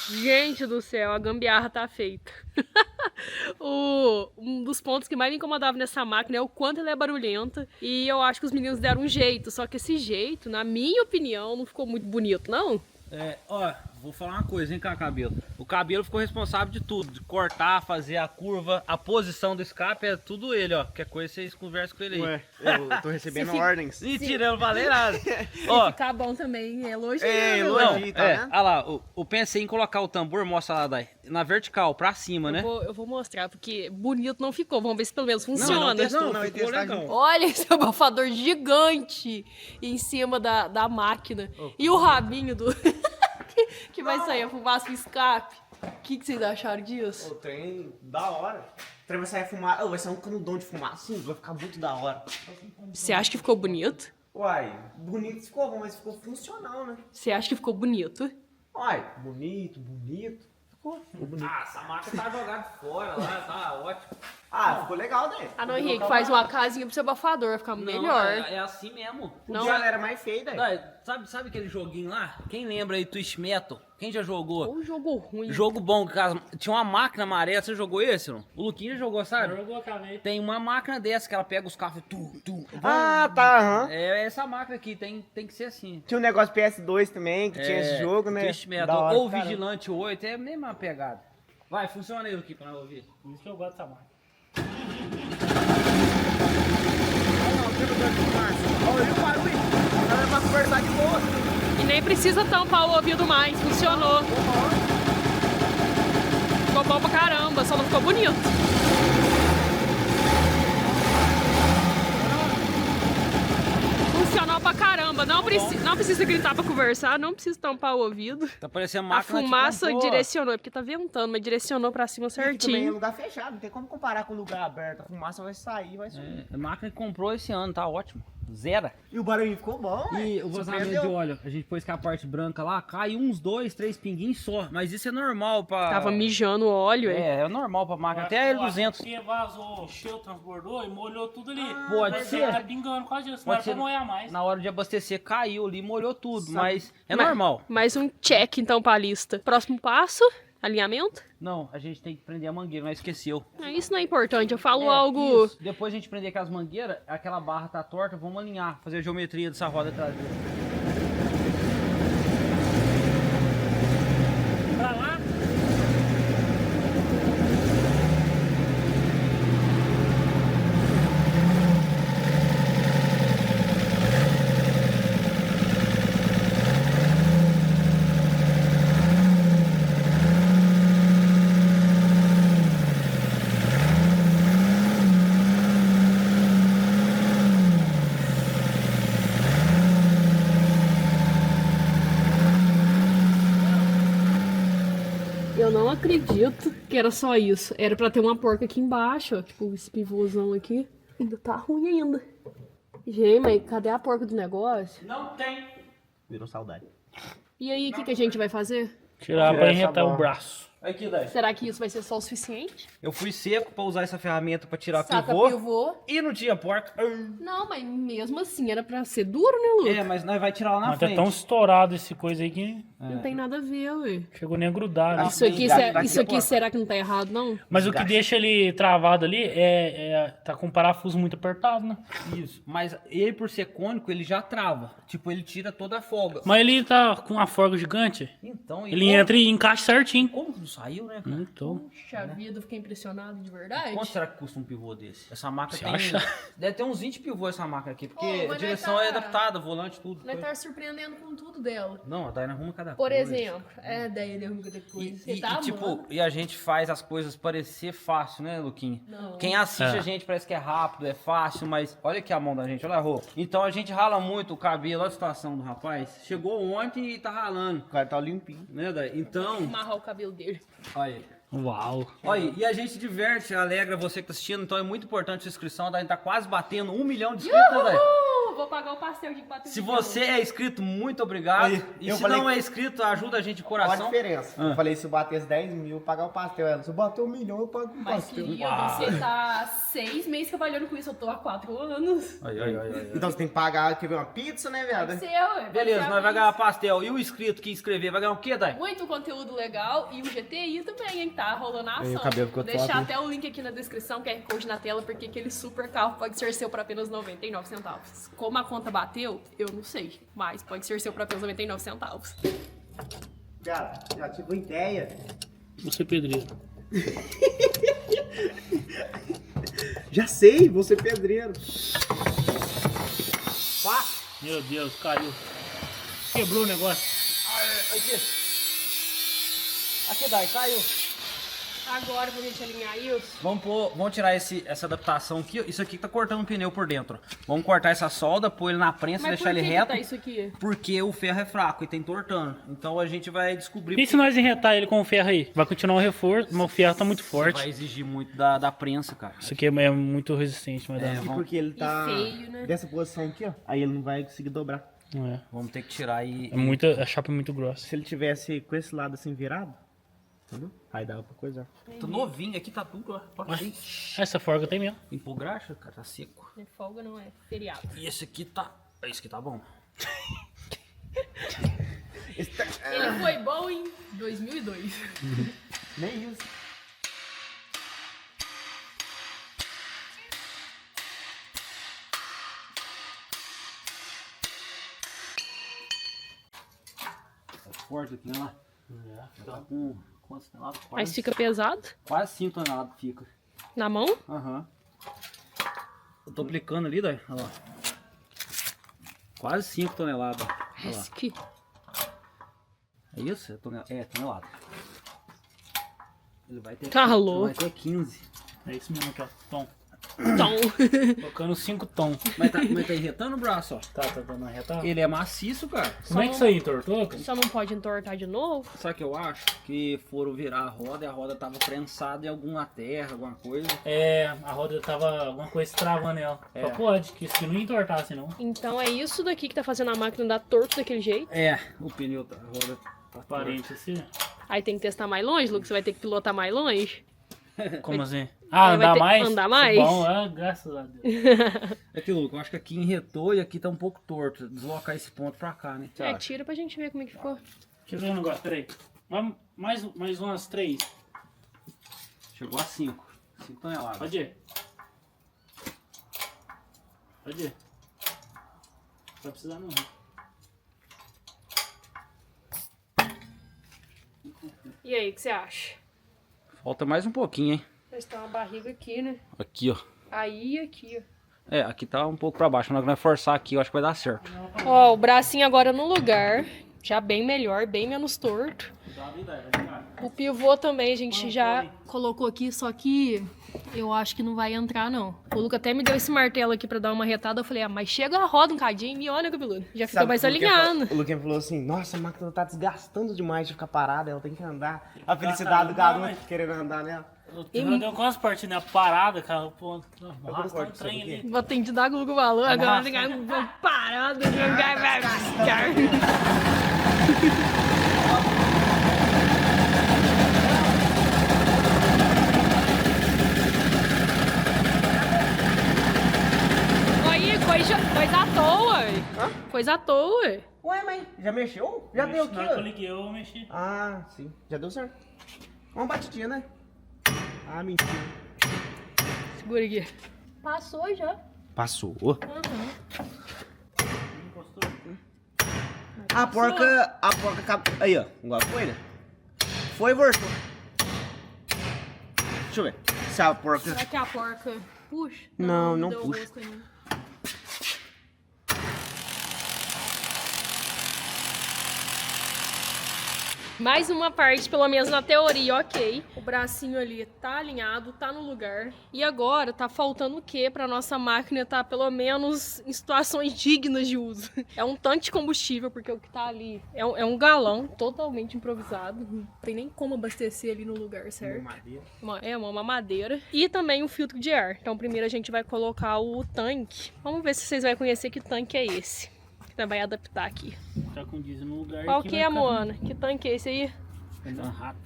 Gente do céu, a gambiarra tá feita. Um dos pontos que mais me incomodava nessa máquina é o quanto ela é barulhenta. E eu acho que os meninos deram um jeito. Só que esse jeito, na minha opinião, não ficou muito bonito, não. Ó, vou falar uma coisa, hein, Cabelo. O Cabelo ficou responsável de tudo, de cortar, fazer a curva, a posição do escape, é tudo ele, ó. Qualquer coisa vocês conversam com ele aí. Ué, eu tô recebendo ordens. Mentira, eu não falei nada. Ó, Ficar bom também, elogio. É, meu. elogio. não, tá vendo? olha lá, eu pensei em colocar o tambor, mostra lá, Dai, na vertical, pra cima, né? Eu vou mostrar, porque bonito não ficou. Vamos ver se pelo menos Não, funciona. testou, não, vai ficou testar legal. junto. Olha esse abafador gigante em cima da máquina. E o rabinho do... que vai sair a fumaça do escape. O que vocês acharam disso? O trem, da hora. O trem vai sair fumaça. Vai sair um canudão de fumaça, sim, vai ficar muito da hora. Você acha que ficou bonito? Uai, bonito ficou bom, mas ficou funcional, né? Você acha que ficou bonito? Uai, bonito. Ficou bonito. Ah, essa máquina tá jogada fora lá, tá ótimo. Ah, ficou legal, né? Ah, não, Henrique, faz uma casinha pro seu abafador, vai ficar melhor. É assim mesmo. Não, Não, ela era mais feia, daí. Dai, sabe aquele joguinho lá? Quem lembra aí, Twist Metal? Quem já jogou? um jogo ruim. Jogo bom, cara. Tinha uma máquina amarela, você jogou esse, não? O Luquinho já jogou, sabe? Jogou a caneta. Tem uma máquina dessa que ela pega os carros e Ah, tá, aham. É essa máquina aqui, tem que ser assim. Tinha um negócio PS2 também, que tinha esse jogo, né? Twist Da Metal hora, ou caramba. Vigilante 8, é a mesma pegada. Vai, funciona aí, Luquinho, pra nós ouvir. Por isso que eu gosto dessa máquina. Olha o barulho. Ela vai conversar de boa. E nem precisa tampar o ouvido mais, funcionou. Ficou bom pra caramba, só não ficou bonito. Funcionou pra caramba, não precisa gritar pra conversar, não precisa tampar o ouvido. Tá parecendo A máquina de fumaça compor. direcionou, é porque tá ventando, mas direcionou pra cima E aqui também é certinho. lugar fechado, não tem como comparar com lugar aberto. A fumaça vai sair, vai subir. É máquina que comprou esse ano, tá ótimo. Zero. E o barulhinho ficou bom, E ué. o vazamento Surpreendeu. de óleo, a gente pôs com a parte branca lá, cai uns 2, 3 pinguinhos só. Mas isso é normal pra... Tava mijando óleo, É normal pra máquina. Até Eu acho L200. que vazou, encheu, transbordou e molhou tudo ali. Pode Mas ser. Tá pingando com a gente, não Pode era pra ser. molhar mais. Na hora de abastecer, caiu ali, molhou tudo. Mas é Mas- normal. Mais um check então pra lista. Próximo passo, alinhamento. Não, a gente tem que prender a mangueira, nós esqueceu. Isso não é importante, eu falo É, algo... isso. Depois a gente prender aquelas mangueiras, aquela barra tá torta, vamos alinhar, fazer a geometria dessa roda traseira. Pra lá, não acredito que era só isso. Era pra ter uma porca aqui embaixo, ó. Tipo, esse pivôzão aqui. Ainda tá ruim ainda. Gente, mas cadê a porca do negócio? Não tem. Virou saudade. E aí, o que a gente vai fazer? Tirar pra essa enretar o bola. braço. Aqui, Dai. Será que isso vai ser só o suficiente? Eu fui seco pra usar essa ferramenta pra tirar Saca pivô. pivô. E não tinha porca. Não, mas mesmo assim era pra ser duro, né, Lu? É, mas nós vai tirar lá na Mas tá frente. tão estourado esse coisa aí que Não tem nada a ver, ué. chegou nem a grudar. Né? Isso aqui, Gato, tá isso aqui, aqui ó. será que não tá errado, não? Mas o que deixa ele travado ali tá com o parafuso muito apertado, né? Isso. Mas ele, por ser cônico, ele já trava. Tipo, ele tira toda a folga. Mas ele tá com uma forga gigante. Então, Ele entra e encaixa certinho. Como que não saiu, né, cara? Então, Puxa vida, eu fiquei impressionado de verdade. Quanto será que custa um pivô desse? Essa máquina Você tem... acha? Deve ter uns 20 pivôs essa máquina aqui, porque Ô, mas a nós direção tá- é adaptada, volante, tudo. Nós tá surpreendendo com tudo dela. Não, a Dayana arruma cada Por coisa. exemplo, daí deu depois. Você E, tá tipo, amando. e a gente faz as coisas parecer fácil, né, Luquinha? Não. Quem assiste É. a gente parece que é rápido, é fácil, mas olha aqui a mão da gente, olha a roupa. Então a gente rala muito o cabelo, olha a situação do rapaz. Chegou ontem e tá ralando, O cara tá limpinho. né, Day? Então, Amarrar o cabelo dele. olha aí. uau. Olha, e a gente diverte, alegra você que tá assistindo, então é muito importante sua inscrição, a gente tá quase batendo 1 milhão de inscritos, né, Day? Vou pagar o pastel de bater Se você é inscrito, muito obrigado. Aí, E eu se falei não que- é inscrito, ajuda a gente de Qual a coração. diferença? Eu falei, se eu batesse 10 mil, eu pagar o pastel. Ela, se eu bater 1 milhão, eu pago o Mas pastel. querido, você tá 6 meses trabalhando com isso, eu tô há 4 anos. Aí. Então você tem que pagar, quer ver, uma pizza, né, viado? Seu, ué. Beleza, Vai nós vai ganhar pastel. E o inscrito que inscrever vai ganhar o quê, Day? muito conteúdo legal e o GTI também, hein? Tá rolando a ação. o cabelo ficou Vou deixar top, hein? até o link aqui na descrição, QR Code na tela, porque aquele super carro pode ser seu por apenas 99 centavos. Como a conta bateu, eu não sei, mas pode ser seu por apenas 99 centavos. Já tive uma ideia. Você pedreiro. Já sei, vou ser pedreiro. Pá! Meu Deus, caiu. Quebrou o negócio. Aqui. Aqui, Day, caiu. Agora, pra gente alinhar isso, Vamos tirar essa adaptação aqui. Isso aqui tá cortando o pneu por dentro. Vamos cortar essa solda, pôr ele na prensa, mas deixar por ele que reto. tá isso aqui? Porque o ferro é fraco e tá entortando. Então a gente vai descobrir. E se nós enretar ele com o ferro aí? Vai continuar o reforço, mas o ferro tá muito forte. Vai exigir muito da prensa, cara. Isso aqui é muito resistente, mas dá. E porque ele tá feio, né? dessa posição aqui, ó. Aí ele não vai conseguir dobrar. Não é. Vamos ter que tirar e. A chapa é muito grossa. Se ele tivesse com esse lado assim virado, entendeu? Aí dava pra coisar. Tô novinho aqui, tá tudo, ó. Pode Essa forga tem mesmo. Limpou graxa, cara, tá seco. Não é folga, não é feriado. E esse aqui tá. Esse aqui tá bom. Ele foi bom em 2002. Nem isso. Tá forte aqui, né? Tá com quantos toneladas? Mas fica pesado Quase 5 toneladas fica. na mão. Aham. Eu tô aplicando ali, daí. Olha lá. Quase 5 toneladas. Olha lá. Esse aqui. É isso? É tonelada. Ele vai ter, Tá louco. vai ter 15. É isso mesmo aqui, ó. Tom. Então, Colocando 5 tom. Mas tá enretando o braço, ó. Tá dando uma reta. Ele é maciço, cara. Como é que isso aí, entortou? cara? só não pode entortar de novo. Sabe o que eu acho? Que foram virar a roda e a roda tava prensada em alguma terra, alguma coisa. É, a roda tava alguma coisa travando ela. Só pode, que isso aqui não ia entortar assim não. Então é isso daqui que tá fazendo a máquina dar torto daquele jeito. É, o pneu da roda tá Parente assim. Aí tem que testar mais longe, Lucas. Você vai ter que pilotar mais longe. Como assim? Ah, Aí vai andar ter que mais? andar mais? Bom, graças a Deus. É aquilo, Luca, eu acho que aqui enretou e aqui tá um pouco torto. Deslocar esse ponto pra cá, né? É, tira pra gente ver como é que ficou. Deixa eu ver um negócio, peraí. Mais umas 3. Chegou a 5. 5 toneladas. Pode ir. Pode ir. Não vai precisar não. E aí, o que você acha? Falta mais um pouquinho, hein? Mas tá uma barriga aqui, né? Aqui, ó. Aí e aqui, ó. É, aqui tá um pouco pra baixo. Mas nós forçar aqui, eu acho que vai dar certo. Ó, o bracinho agora no lugar. Já bem melhor, bem menos torto. Dá uma ideia, vai ficar. O pivô também a gente já colocou aqui, só que eu acho que não vai entrar, não. O Luca até me deu esse martelo aqui pra dar uma retada. Eu falei, mas chega, roda um cadinho e olha, cabeludo. Já ficou mais alinhado. O Luquinha falou assim, nossa, a máquina tá desgastando demais de ficar parada, ela tem que andar. A felicidade do garoto querendo andar nela. Eu deu quantas partidas, né? Parada, cara. Pô, arrasta um trem ali. Vou ter que dar com o Luca valor, agora tem que parado, vai gastar. Coisa à toa. Hã? Coisa à toa. Ué, mas já mexeu? Já deu o quê? Na hora que eu liguei, eu mexi. Ah, sim. Já deu certo. Uma batidinha, né? Ah, mentira. Segura aqui. Passou já. Passou. Encostou. A porca... Aí, ó. Igual foi, né? Foi e voltou. Deixa eu ver. Se a porca... Será que a porca puxa? Não deu puxa. gosto ainda. Mais uma parte, pelo menos na teoria, ok. O bracinho ali tá alinhado, tá no lugar. E agora tá faltando o quê pra nossa máquina tá pelo menos em situações dignas de uso? É um tanque de combustível, porque o que tá ali é um galão totalmente improvisado. Não tem nem como abastecer ali no lugar, certo? Uma mamadeira. E também o filtro de ar. Então primeiro a gente vai colocar o tanque. Vamos ver se vocês vão conhecer que tanque é esse. Vai adaptar aqui. Tá com diesel no lugar. Qual que é, Moana? Que tanque é esse aí? Um rato.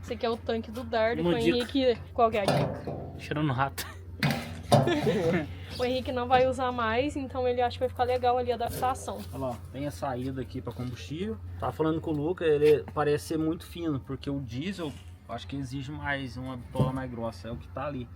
Esse aqui é o tanque do Dardo. Uma O Henrique... Qual que é a dica? Cheirando rato. O Henrique não vai usar mais, então ele acha que vai ficar legal ali a adaptação. Olha lá, tem a saída aqui para combustível. Tava falando com o Luca, ele parece ser muito fino, porque o diesel acho que exige mais uma bitola mais grossa, é o que tá ali.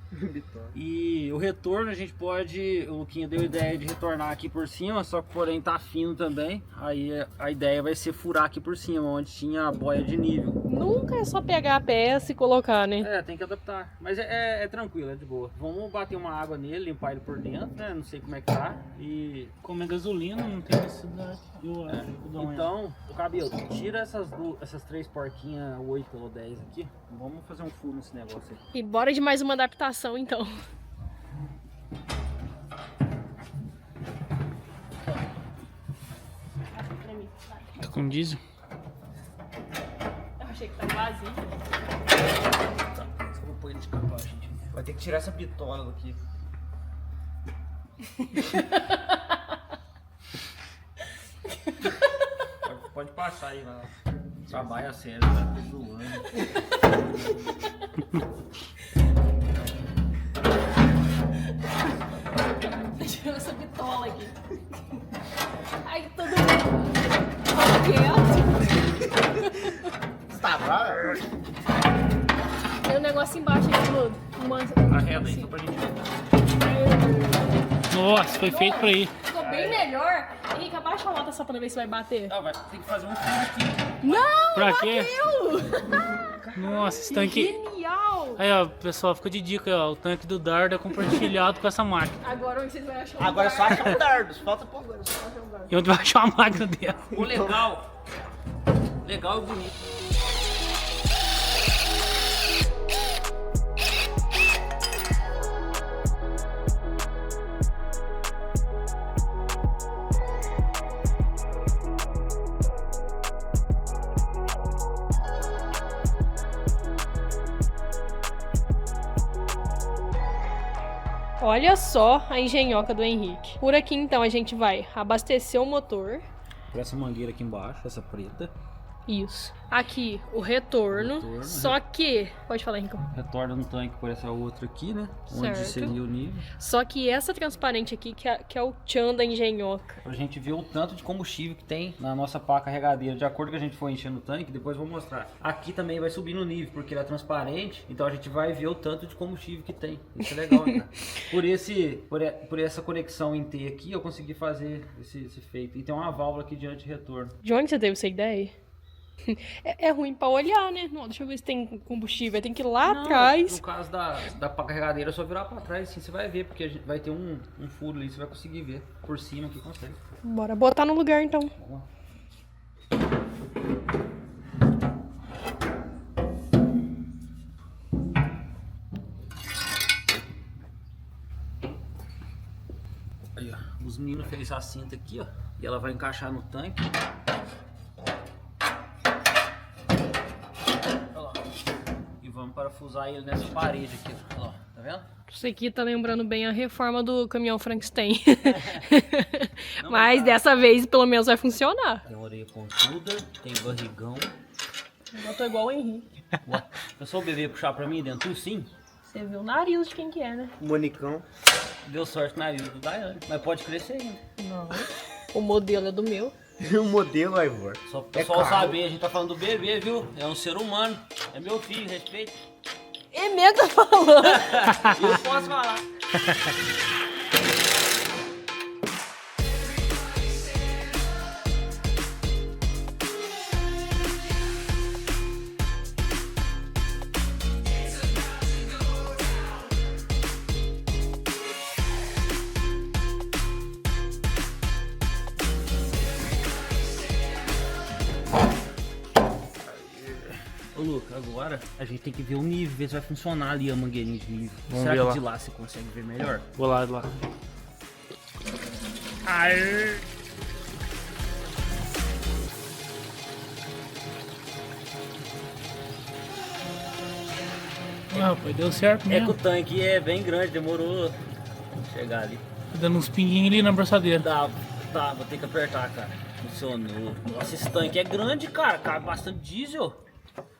E o retorno a gente pode, o Luquinha deu a ideia de retornar aqui por cima, só que porém tá fino também. Aí a ideia vai ser furar aqui por cima, onde tinha a boia de nível. Nunca é só pegar a peça e colocar, né? É, tem que adaptar, mas é tranquilo, é de boa. Vamos bater uma água nele, limpar ele por dentro, né? Não sei como é que tá. E como é gasolina, não tem necessidade. então, o cabelo, tira essas três porquinhas 8 ou 10 aqui. Vamos fazer um furo nesse negócio aí. E bora de mais uma adaptação, então. Tá com diesel? Eu achei que tá vazio. Só vou pôr ele de capa, gente. Vai ter que tirar essa bitola daqui. Pode passar aí, lá. Trabalha sério, tá zoando. Tirou essa bitola aqui. Ai, todo mundo. Quieto. Você tá bravo? Tem um negócio embaixo aqui, Ludo. Arreda aí, só pra gente ver. Nossa, foi feito pra ir. Ficou bem melhor. Henrique, abaixa a moto só pra ver se vai bater. Vai ter que fazer um furo aqui. Não! Pra quê? Bateu! Nossa, esse tanque... Genial! Aí, ó, pessoal, fica de dica, ó. O tanque do Dardo é compartilhado com essa máquina. Agora onde vocês vão achar Agora é só achar um dardo. Falta pouco agora. Só achar um dardo. E onde vai achar a máquina dela? O legal e bonito. Olha só a engenhoca do Henrique. Por aqui, então, a gente vai abastecer o motor. Por essa mangueira aqui embaixo, essa preta. Isso. Aqui, o retorno. Só que... Pode falar, Henrique. Retorna no tanque por essa outra aqui, né? Onde Certo. seria o nível. Só que essa transparente aqui, que é o tchan da engenhoca. Pra gente ver o tanto de combustível que tem na nossa pá carregadeira. De acordo com a gente for enchendo o tanque, depois eu vou mostrar. Aqui também vai subir no nível, porque ele é transparente. Então a gente vai ver o tanto de combustível que tem. Isso é legal, né? Por essa conexão em T aqui, eu consegui fazer esse feito. E tem uma válvula aqui de anti-retorno. De onde você teve essa ideia? É ruim pra olhar, né? Não, deixa eu ver se tem combustível. Tem que ir lá atrás. No caso da pá carregadeira, é só virar pra trás, assim você vai ver, porque a gente vai ter um furo ali, você vai conseguir ver por cima que consegue. Bora botar no lugar, então. Vamos lá. Aí, ó. Os meninos fez a cinta aqui, ó. E ela vai encaixar no tanque. Olha lá. E vamos parafusar ele nessa parede aqui, ó. Olha lá, tá vendo? Isso aqui tá lembrando bem a reforma do caminhão Frankenstein. Mas dessa vez, pelo menos, vai funcionar. Tem orelha pontuda, tem barrigão. Eu tô igual o Henrique. Pensou o bebê puxar pra mim dentro? Sim. Você viu o nariz de quem que é, né? Monicão. Deu sorte na vida do Daiane. Mas pode crescer ainda. Não. O modelo é do meu. O modelo, Ivor. Só pro pessoal saber, a gente tá falando do bebê, viu? É um ser humano. É meu filho, respeito. É mesmo que tá falando? Eu posso falar. Ô Luca, agora a gente tem que ver o nível, ver se vai funcionar ali a mangueirinha de nível. Vamos Será ver que lá. de lá você consegue ver melhor? Vou lá. Aê. Ah, rapaz, deu certo É que mesmo. o tanque é bem grande, demorou chegar ali. Tá dando uns pinguinhos ali na abraçadeira. Tá, vou ter que apertar, cara. Funcionou. Nossa, esse tanque é grande, cara. Cabe bastante diesel.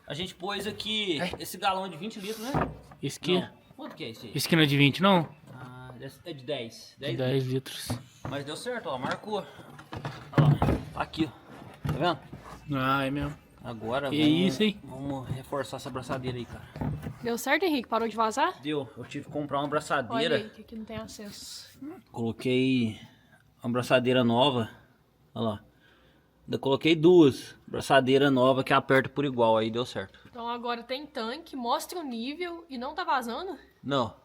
A gente pôs aqui esse galão de 20 litros, né? Esse aqui, Não. Quanto que é esse aí? esse aqui não é de 20, não? Ah, é de 10. De 10 litros. Mas deu certo, ó. Marcou. Ó, aqui, ó. Tá vendo? Ah, é mesmo. Agora Que vamos, isso, hein? vamos reforçar essa abraçadeira aí, cara. Deu certo, Henrique? Parou de vazar? Deu. Eu tive que comprar uma Olha abraçadeira. aí, que aqui não tem acesso. Coloquei uma abraçadeira nova. Olha lá. Ainda coloquei duas. Abraçadeira nova que aperta por igual. Aí deu certo. Então agora tem tanque, mostra o nível e não tá vazando? Não.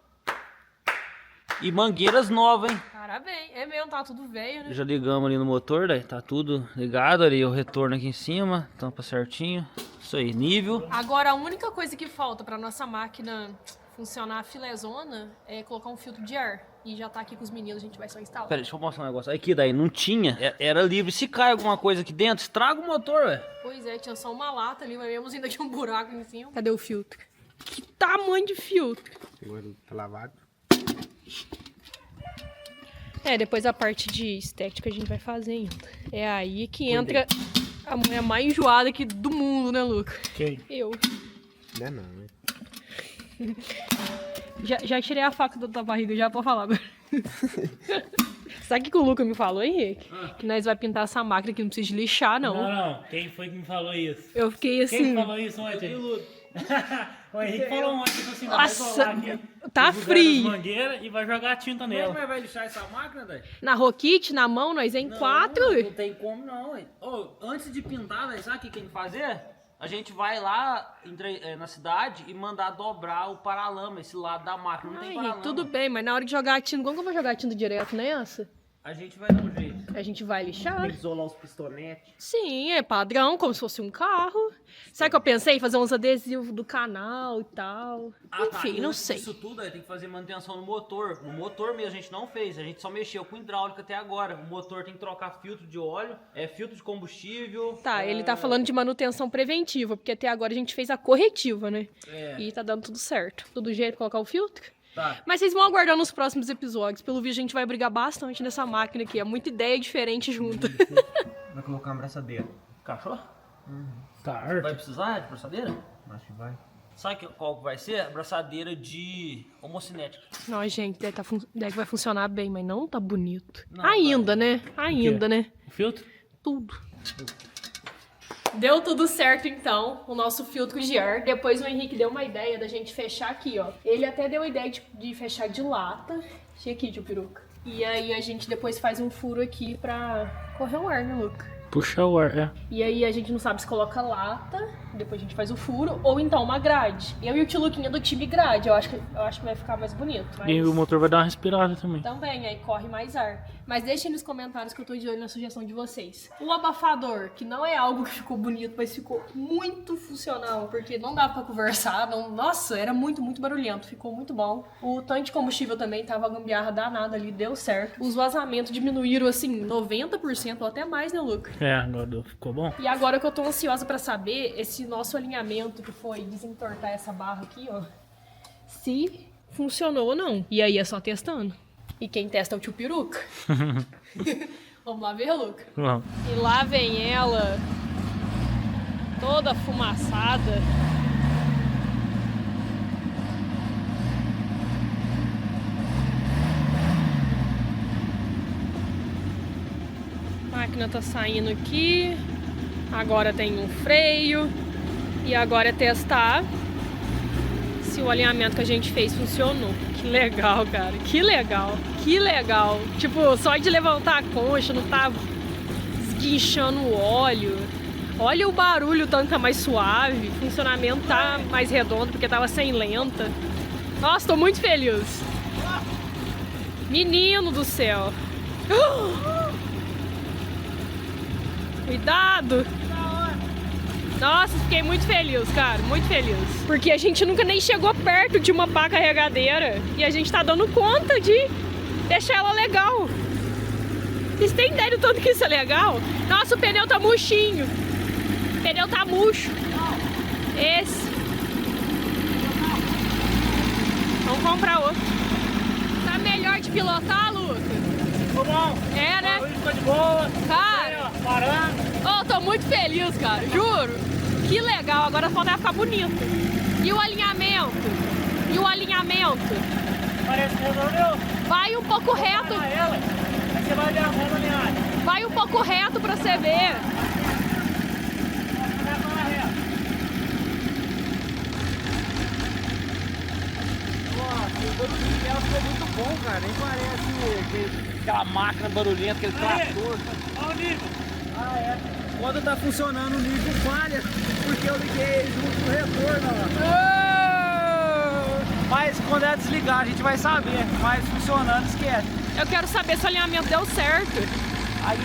E mangueiras novas, hein? Parabéns. É mesmo, tá tudo velho, né? Já ligamos ali no motor, daí tá tudo ligado ali. O retorno aqui em cima. Tampa certinho. Isso aí, nível. Agora a única coisa que falta pra nossa máquina funcionar filezona é colocar um filtro de ar. E já tá aqui com os meninos, a gente vai só instalar. Pera, deixa eu mostrar um negócio. Aqui, daí não tinha. Era livre. Se cai alguma coisa aqui dentro, estraga o motor, velho. Pois é, tinha só uma lata ali, mas mesmo ainda aqui um buraco em cima. Cadê o filtro? Que tamanho de filtro? Agora tá lavado. É, depois a parte de estética a gente vai fazer ainda. É aí que entra a mulher mais enjoada aqui do mundo, né, Luca? Quem? Eu. Não é não, né? Já tirei a faca da barriga, já pode falar agora. Sabe o que o Luca me falou, Henrique? Que nós vai pintar essa máquina que não precisa de lixar, não. Não. Quem foi que me falou isso? Eu fiquei Quem assim... falou isso ontem? O Henrique falou ontem, tipo assim, vai Nossa, colar aqui tá os lugares frio. das mangueiras e vai jogar tinta nela. vai lixar essa máquina, velho? Na Roquite, na mão, nós é em quatro. Não tem como não, velho. Antes de pintar, velho, sabe o que tem que fazer? A gente vai lá na cidade e mandar dobrar o paralama, esse lado da máquina. Não Ai, tem Henrique, paralama. tudo bem, mas na hora de jogar a tinta, como que eu vou jogar a tinta direto nessa? A gente vai dar um jeito. A gente vai lixar? Tem que isolar os pistonetes. Sim, é padrão, como se fosse um carro. Sabe o que eu pensei? Fazer uns adesivos do canal e tal. Enfim, não sei. Isso tudo aí tem que fazer manutenção no motor. No motor mesmo a gente não fez, a gente só mexeu com hidráulica até agora. O motor tem que trocar filtro de óleo, filtro de combustível. Tá, ele tá falando de manutenção preventiva, porque até agora a gente fez a corretiva, né? E tá dando tudo certo. Tudo jeito colocar o filtro? Tá. Mas vocês vão aguardar nos próximos episódios. Pelo vídeo a gente vai brigar bastante nessa máquina aqui. É muita ideia diferente junto. Vai colocar uma abraçadeira. Cachorro? Tá, Vai precisar de abraçadeira? Acho que vai. Sabe qual que vai ser? Abraçadeira de homocinética. Não, gente, deve vai funcionar bem, mas não tá bonito. Não, Ainda, né? Ainda, né? O filtro? Tudo. Deu tudo certo, então, o nosso filtro de ar. Depois o Henrique deu uma ideia da gente fechar aqui, ó. Ele até deu a ideia de fechar de lata. Deixa aqui, tio Peruca. E aí a gente depois faz um furo aqui pra correr o ar, né, Luca? Puxa o ar, é. E aí a gente não sabe se coloca lata depois a gente faz o furo, ou então uma grade. Eu e o tio Luquinha do time grade, eu acho que vai ficar mais bonito. Mas... E o motor vai dar uma respirada também. Também, aí corre mais ar. Mas deixem nos comentários que eu tô de olho na sugestão de vocês. O abafador, que não é algo que ficou bonito, mas ficou muito funcional, porque não dava pra conversar, nossa, era muito, muito barulhento, ficou muito bom. O tanque de combustível também tava gambiarra danada ali, deu certo. Os vazamentos diminuíram, assim, 90% ou até mais, né, Luca? É, agora ficou bom. E agora que eu tô ansiosa pra saber, esse nosso alinhamento que foi desentortar essa barra aqui, ó, se funcionou ou não. E aí é só testando. E quem testa é o tio Peruca. Vamos lá ver, Luca? Vamos. E lá vem ela, toda fumaçada. A máquina tá saindo aqui. Agora tem um freio. E agora é testar se o alinhamento que a gente fez funcionou. Que legal, cara. Que legal. Que legal. Tipo, só de levantar a concha, não tá esguinchando o óleo. Olha o barulho, o tanque tá mais suave. O funcionamento tá mais redondo porque tava sem lenta. Nossa, tô muito feliz. Menino do céu. Cuidado. Nossa, fiquei muito feliz, cara, muito feliz. Porque a gente nunca nem chegou perto de uma pá carregadeira e a gente tá dando conta de deixar ela legal. Vocês têm ideia do tanto que isso é legal? Nossa, o pneu tá murchinho. O pneu tá murcho. Esse. Vamos comprar outro. Tá melhor de pilotar, Lucas? Ficou bom. É, né? Ficou de boa. Cara, Parando. oh, tô muito feliz, cara, juro. Que legal, agora falta ficar bonito. E o alinhamento? E o alinhamento? Parece que resolveu. Vai um pouco reto. Vai ela. Aí você vai ver a roda alinhada. Vai um pouco reto pra você ver. Nossa, o barulhinho dela ficou muito bom, cara. Nem parece aquela máquina barulhenta, aquele trator. Olha o nível. Ah, é. Quando tá funcionando o nível falha, porque eu liguei junto no retorno, ó. Mas quando é desligar a gente vai saber, mas funcionando esquece. Eu quero saber se o alinhamento deu certo. Aí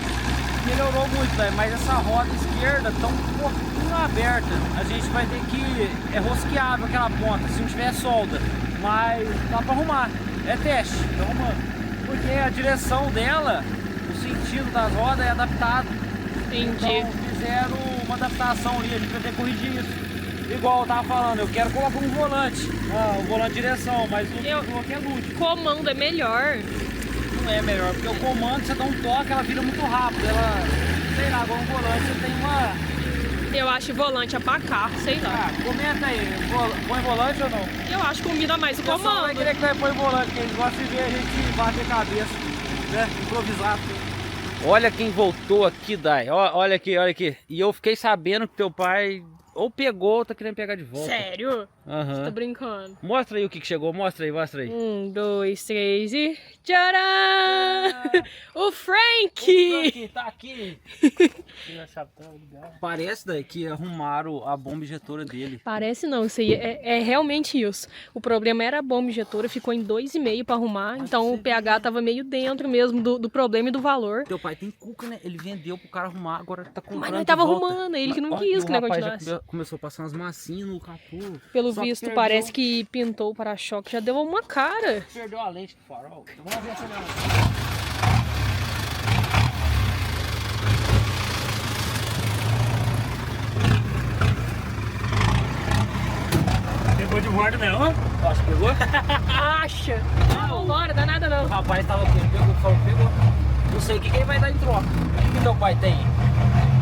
melhorou muito, velho, mas essa roda esquerda tá um pouquinho aberta. A gente vai ter que... é rosqueável aquela ponta, se não tiver solda. Mas dá pra arrumar, é teste, tá arrumando. Porque a direção dela, o sentido das rodas é adaptado. Entendi. Então fizeram uma adaptação ali, a gente vai ter que corrigir isso. Igual eu tava falando, eu quero colocar um volante. Um volante de direção, mas eu coloquei a luz. Comando é melhor. Não é melhor, porque o comando, você dá um toque, ela vira muito rápido. Ela, sei lá, agora um volante você tem uma... Eu acho volante é pra carro, sei lá. Ah, comenta aí, põe volante ou não? Eu acho que combina mais o O pessoal vai comando. querer que nós põe volante, porque eles gostam de ver a gente bater cabeça, né, improvisar. Olha quem voltou aqui, Dai. Olha aqui, olha aqui. E eu fiquei sabendo que teu pai ou pegou ou tá querendo pegar de volta. Sério? Aham. Tô brincando. Mostra aí o que chegou, mostra aí, mostra aí. 1, 2, 3 e... Tcharam! O Frank! Tá aqui. Parece, Dai, que arrumaram a bomba injetora dele. Parece não, isso aí é realmente isso. O problema era a bomba injetora, ficou em 2,5 pra arrumar, então o pH tava meio dentro mesmo do problema e do valor. Teu pai tem cuca, né? Ele vendeu pro cara arrumar, agora tá comprando. Mas nós de tava volta. arrumando, ele que não Olha, quis e que o nós rapaz já continuasse. começou a passar umas massinhas no capô. Pelo Só que visto, perdeu- parece que pintou o para-choque, já deu uma cara. Perdeu a lente do farol. Então vamos ver essa Pegou de bordo mesmo. Acho que pegou? Acha? Vambora, dá nada O não. rapaz tava aqui, ele pegou, falou, pegou. Não sei o que ele vai dar em troca. O que teu pai tem?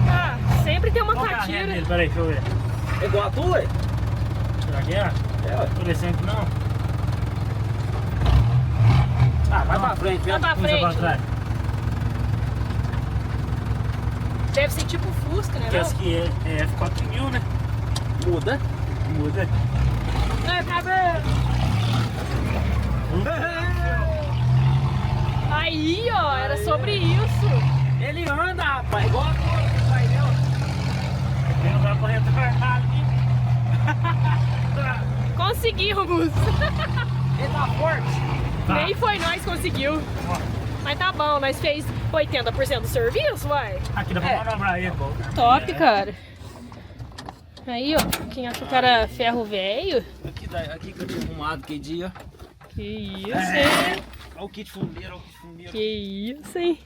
Ah, sempre tem uma Qual que é a ré catira. dele? Peraí, deixa eu ver. Pegou a tua? Será que é? É, ué. Tô descendo que não. Ah, vai pra frente, Vai vem. pra Puxa pra frente. trás. Deve ser tipo Fusca, né? Porque essa aqui é F4000, né? Muda. Muda. Ai, cabelo. Aí, ó, era sobre isso. Ele anda, rapaz, igual a tua, que sai dela. Ele não vai pra retornar aqui. Conseguimos! Ele tá forte. Nem foi nós que conseguiu. Mas tá bom, nós fez 80% do serviço, uai. Aqui dá pra manobrar ele. Top, cara. Aí, ó, quem achou que era ferro velho? Aqui que eu tinha arrumado aquele dia. Que isso, hein? Olha o kit fumeiro, olha o kit fumeiro. Que isso, hein?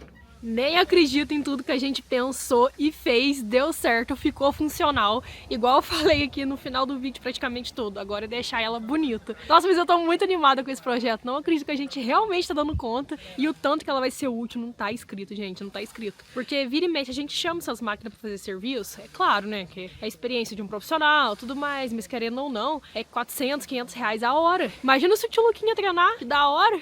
Nem acredito em tudo que a gente pensou e fez, deu certo, ficou funcional. Igual eu falei aqui no final do vídeo praticamente todo. Agora é deixar ela bonita. Nossa, mas eu tô muito animada com esse projeto. Não acredito que a gente realmente tá dando conta. E o tanto que ela vai ser útil não tá escrito, gente. Não tá escrito. Porque vira e mexe, a gente chama essas máquinas pra fazer serviço. É claro, né? Que é a experiência de um profissional, tudo mais. Mas querendo ou não, é 400, 500 reais a hora. Imagina se o tio Luquinha treinar, que da hora.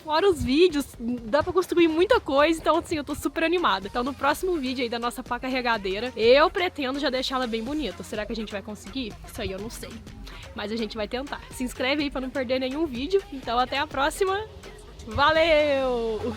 Fora os vídeos, dá pra construir muita coisa. Então, assim, eu tô super animada. Então, no próximo vídeo aí da nossa pá carregadeira, eu pretendo já deixar ela bem bonita. Será que a gente vai conseguir? Isso aí eu não sei. Mas a gente vai tentar. Se inscreve aí pra não perder nenhum vídeo. Então, até a próxima. Valeu!